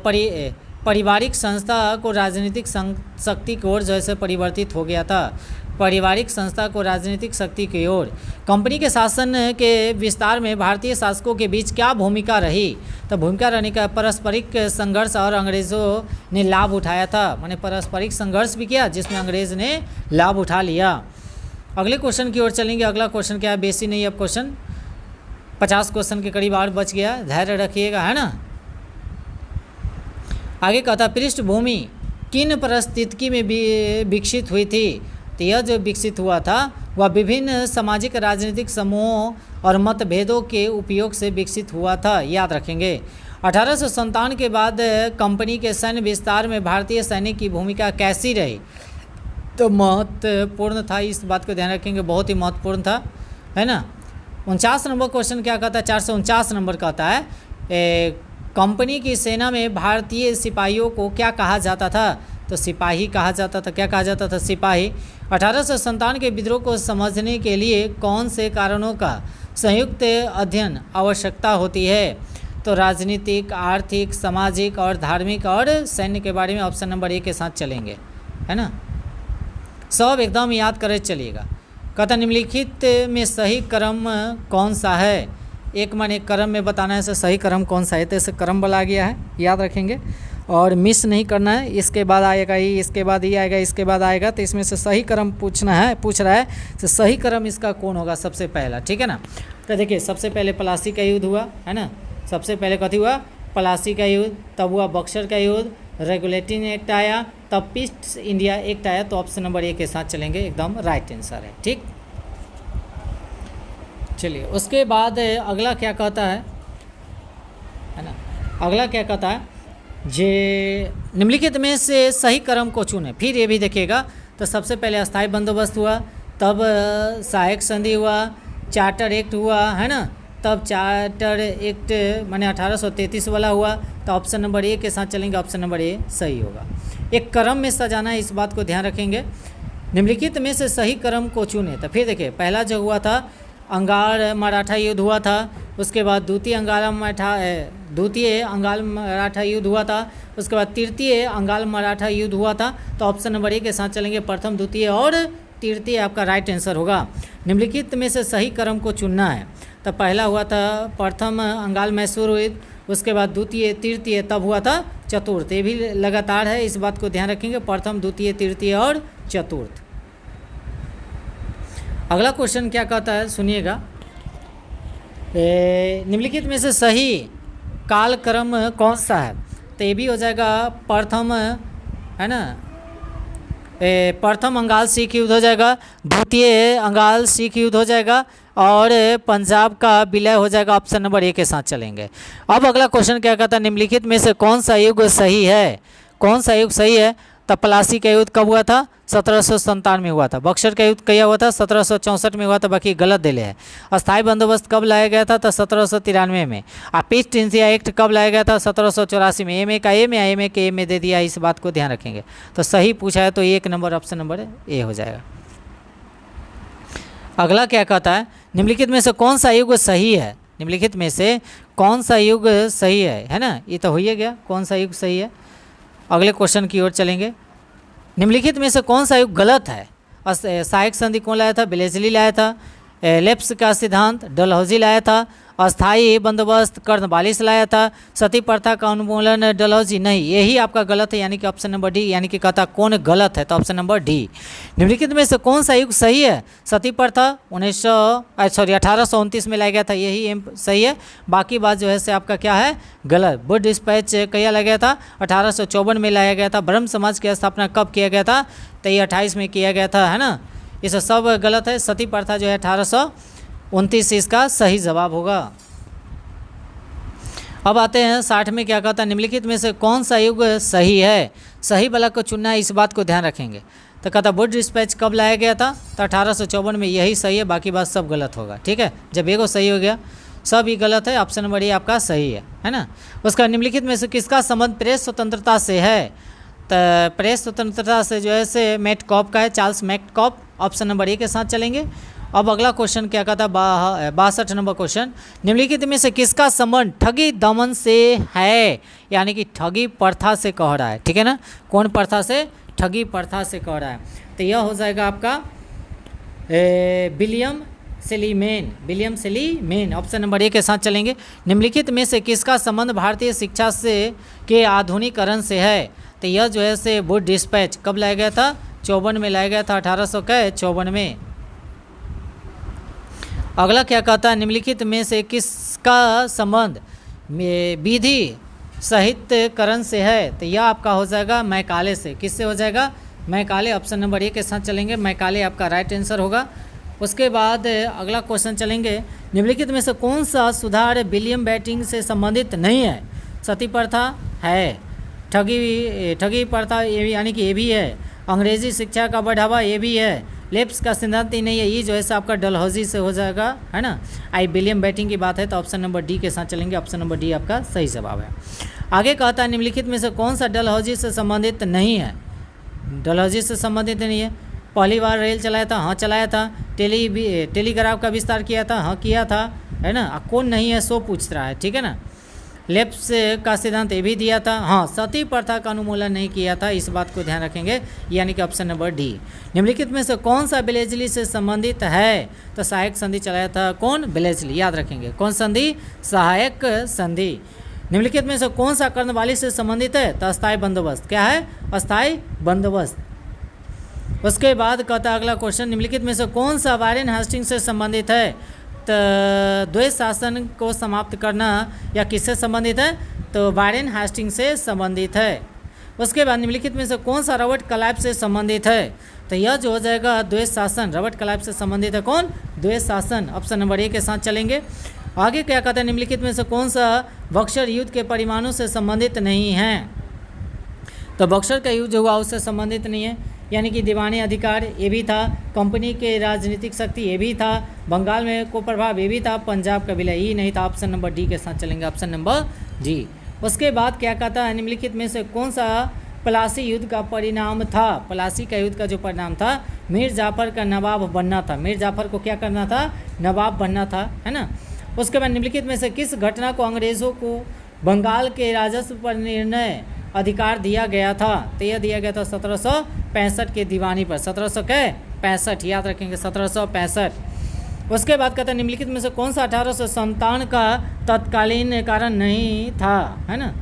पारिवारिक संस्था को राजनीतिक शक्ति की ओर जैसे परिवर्तित हो गया था, पारिवारिक संस्था को राजनीतिक शक्ति की ओर। कंपनी के शासन के विस्तार में भारतीय शासकों के बीच क्या भूमिका रही। तो भूमिका रहने का पारस्परिक संघर्ष और अंग्रेज़ों ने लाभ उठाया था, माने पारस्परिक संघर्ष भी किया जिसमें अंग्रेज़ ने लाभ उठा लिया। अगले क्वेश्चन की ओर चलेंगे। अगला क्वेश्चन क्या है, बेसी नहीं, अब क्वेश्चन 50 क्वेश्चन के करीब और बच गया, धैर्य रखिएगा, है ना। आगे कहता पृष्ठभूमि किन परिस्थिति में विकसित हुई थी। तो यह जो विकसित हुआ था वह विभिन्न सामाजिक राजनीतिक समूहों और मतभेदों के उपयोग से विकसित हुआ था, याद रखेंगे। 1857 के बाद कंपनी के सैन्य विस्तार में भारतीय सैनिक की भूमिका कैसी रही। तो महत्वपूर्ण था, इस बात को ध्यान रखेंगे, बहुत ही महत्वपूर्ण था, है ना। 49 नंबर क्वेश्चन क्या कहता है, 449 नंबर कहता है कंपनी की सेना में भारतीय सिपाहियों को क्या कहा जाता था। तो सिपाही कहा जाता था, क्या कहा जाता था, सिपाही। 1857 के विद्रोह को समझने के लिए कौन से कारणों का संयुक्त अध्ययन आवश्यकता होती है। तो राजनीतिक, आर्थिक, सामाजिक और धार्मिक और सैन्य के बारे में ऑप्शन नंबर 1 के साथ चलेंगे, है ना। सब एकदम याद करे चलिएगा। कहता निम्नलिखित में सही क्रम कौन सा है। एक माने क्रम में बताना है, सही क्रम कौन सा है, तो इसे क्रम बोला गया है, याद रखेंगे और मिस नहीं करना है। इसके बाद आएगा ये, इसके बाद ये आएगा, इसके बाद आएगा, तो इसमें से सही क्रम पूछ रहा है, तो सही क्रम इसका कौन होगा सबसे पहला, ठीक है ना। तो देखिए, सबसे पहले प्लासी का युद्ध हुआ, है ना। सबसे पहले कथी हुआ, प्लासी का युद्ध, तब हुआ बक्सर का युद्ध, रेगुलेटिंग एक्ट आया, तब ईस्ट इंडिया एक्ट आया। तो ऑप्शन नंबर 1 के साथ चलेंगे, एकदम राइट आंसर है, ठीक। चलिए, उसके बाद अगला क्या कहता है ना, अगला क्या कहता है, जे निम्नलिखित में से सही क्रम को चुने। फिर ये भी देखिएगा, तो सबसे पहले अस्थायी बंदोबस्त हुआ, तब सहायक संधि हुआ, चार्टर एक्ट हुआ, है ना, तब चार्टर एक्ट माने 1833 वाला हुआ। तो ऑप्शन नंबर 1 के साथ चलेंगे, ऑप्शन नंबर 1 सही होगा। एक क्रम में सजाना है, इस बात को ध्यान रखेंगे। निम्नलिखित में से सही क्रम को चुने। तो फिर देखिए, पहला जो हुआ था अंगार मराठा युद्ध हुआ था, उसके बाद द्वितीय अंगाल मराठा युद्ध हुआ था, उसके बाद तृतीय अंगाल मराठा युद्ध हुआ था। तो ऑप्शन नंबर 1 के साथ चलेंगे, प्रथम, द्वितीय और तृतीय आपका राइट आंसर होगा। निम्नलिखित में से सही क्रम को चुनना है। तो पहला हुआ था प्रथम अंगाल मैसूर युद्ध, उसके बाद द्वितीय, तृतीय, तब हुआ था चतुर्थ। ये भी लगातार है, इस बात को ध्यान रखेंगे, प्रथम, द्वितीय, तृतीय और चतुर्थ। अगला क्वेश्चन क्या कहता है, सुनिएगा। निम्नलिखित में से सही कालक्रम कौन सा है। तो ये भी हो जाएगा प्रथम, है ना, प्रथम अंगाल सिख युद्ध हो जाएगा, द्वितीय अंगाल सिख युद्ध हो जाएगा और पंजाब का विलय हो जाएगा। ऑप्शन नंबर 1 के साथ चलेंगे। अब अगला क्वेश्चन क्या कहता है, निम्नलिखित में से कौन सा युग सही है, कौन सा युग सही है। तो प्लासी का युद्ध कब हुआ था, 1757 में हुआ था। बक्सर का युद्ध क्या हुआ था, 1764 में हुआ था, बाकी गलत दिले है। अस्थायी बंदोबस्त कब लाया गया था, तो 1793 में। और ईस्ट इंडिया एक्ट कब लाया गया था, 1784 में। एम ए का एम या एम ए के एम ए दे दिया, इस बात को ध्यान रखेंगे। तो सही पूछा है तो 1 नंबर ऑप्शन नंबर ए हो जाएगा। अगला क्या कहता है, निम्नलिखित में से कौन सा युग सही है। निम्नलिखित में से कौन सा युग सही है ना, ये तो हो ही गया, कौन सा युग सही है। अगले क्वेश्चन की ओर चलेंगे। निम्नलिखित में से कौन सा युग गलत है। सहायक संधि कौन लाया था, बेलेजली लाया था। लेप्स का सिद्धांत डलहौजी लाया था। अस्थाई बंदोबस्त कर्नवालिस लाया था। सती प्रथा का उन्मूलन डलहौजी नहीं, यही आपका गलत है, यानी कि ऑप्शन नंबर डी, यानी कि कहता कौन गलत है, तो ऑप्शन नंबर डी। निम्नलिखित में से कौन सा युग सही है। सती प्रथा 1829 में लाया गया था, यही सही है। बाकी बात जो है से आपका क्या है, गलत। बुड डिस्पैच कया लाया गया था, 1854 में लाया गया था। ब्रह्म समाज की स्थापना कब किया गया था, 2328 में किया गया था, है ना। ये सब गलत है। सती प्रथा जो है 1829 इसका सही जवाब होगा। अब आते हैं 60 में, क्या कहता है, निम्नलिखित में से कौन सा युग सही है, सही वाला को चुनना है, इस बात को ध्यान रखेंगे। तो कहता वुड डिस्पैच कब लाया गया था, तो 1854 में, यही सही है, बाकी बात सब गलत होगा, ठीक है। जब एगो सही हो गया, सब ही गलत है, ऑप्शन नंबर ए आपका सही है ना। उसका निम्नलिखित में से किसका संबंध प्रेस स्वतंत्रता से है, तो प्रेस स्वतंत्रता से जो है से मेटकॉप का है, Charles Metcalfe, option number A के साथ चलेंगे। अब अगला क्वेश्चन क्या कहता है, 62 नंबर क्वेश्चन, निम्नलिखित में से किसका संबंध ठगी दमन से है, यानी कि ठगी प्रथा से कह रहा है, ठीक है ना। कौन प्रथा से, ठगी प्रथा से कह रहा है। तो यह हो जाएगा आपका विलियम सेलीमेन, ऑप्शन नंबर ए के साथ चलेंगे। निम्नलिखित में से किसका संबंध भारतीय शिक्षा से के आधुनिकीकरण से है, तो यह जो है से वुड डिस्पैच कब लाया गया था, 54 में लाया गया था, 1854 में। अगला क्या कहता है, निम्नलिखित में से किसका संबंध विधि साहित्यकरण से है, तो यह आपका हो जाएगा मैकाले से। किससे हो जाएगा, मैकाले, ऑप्शन नंबर ए के साथ चलेंगे, मैकाले आपका राइट आंसर होगा। उसके बाद अगला क्वेश्चन चलेंगे, निम्नलिखित में से कौन सा सुधार विलियम बेटिंग से संबंधित नहीं है, सती प्रथा है, ठगी प्रथा यानी कि ये भी है, अंग्रेजी शिक्षा का बढ़ावा ये भी है, लेप्स का सिद्धांत ही नहीं है, ये जो है आपका डलहौजी से हो जाएगा, है ना। आई विलियम बेटिंग की बात है तो ऑप्शन नंबर डी के साथ चलेंगे, ऑप्शन नंबर डी आपका सही जवाब है। आगे कहता है, निम्नलिखित में से कौन सा डलहौजी से संबंधित नहीं है, डलहौजी से संबंधित नहीं है। पहली बार रेल चलाया था, हाँ चलाया था। टेलीग्राफ का विस्तार किया था, हाँ किया था, है ना। कौन नहीं है सो पूछ रहा है, ठीक है ना। लेप्स का सिद्धांत ये भी दिया था, हाँ। सती प्रथा का अनुमूलन नहीं किया था, इस बात को ध्यान रखेंगे, यानी कि ऑप्शन नंबर डी। निम्नलिखित में से कौन सा ब्लेजली से संबंधित है, तो सहायक संधि चलाया था, कौन, ब्लेजली, याद रखेंगे, कौन संधि, सहायक संधि। निम्नलिखित में से कौन सा कर्णवाली से संबंधित है, तो अस्थायी बंदोबस्त, क्या है, अस्थायी बंदोबस्त। उसके बाद कहता है अगला क्वेश्चन, निम्नलिखित में से कौन सा वारेन हेस्टिंग से संबंधित है, तो द्वैत शासन को समाप्त करना या किससे संबंधित है, तो वारेन हेस्टिंग से संबंधित है। उसके बाद निम्नलिखित में से कौन सा रॉबर्ट क्लाइव से संबंधित है, तो यह जो हो जाएगा द्वैत शासन, रॉबर्ट क्लाइव से संबंधित है, कौन, द्वैत शासन, ऑप्शन नंबर ए के साथ चलेंगे। आगे क्या कहता है, निम्नलिखित में से कौन सा बक्सर युद्ध के परिणामों से संबंधित नहीं है, तो बक्सर का युद्ध जो हुआ उससे संबंधित नहीं है, यानी कि दीवानी अधिकार ये भी था, कंपनी के राजनीतिक शक्ति ये भी था, बंगाल में को प्रभाव ये भी था, पंजाब का विलय ये नहीं था, ऑप्शन नंबर डी के साथ चलेंगे, ऑप्शन नंबर डी। उसके बाद क्या कहता है, निम्नलिखित में से कौन सा प्लासी युद्ध का परिणाम था, प्लासी का युद्ध का जो परिणाम था, मीर जाफर का नवाब बनना था, मीर जाफर को क्या करना था, नवाब बनना था, है ना। उसके बाद निम्नलिखित में से किस घटना को अंग्रेज़ों को बंगाल के राजस्व पर निर्णय अधिकार दिया गया था, तो यह दिया गया था 1765 के दीवानी पर, 1765, याद रखेंगे 1765। उसके बाद कहता है, निम्नलिखित में से कौन सा 1857 का तत्कालीन कारण नहीं था, है ना।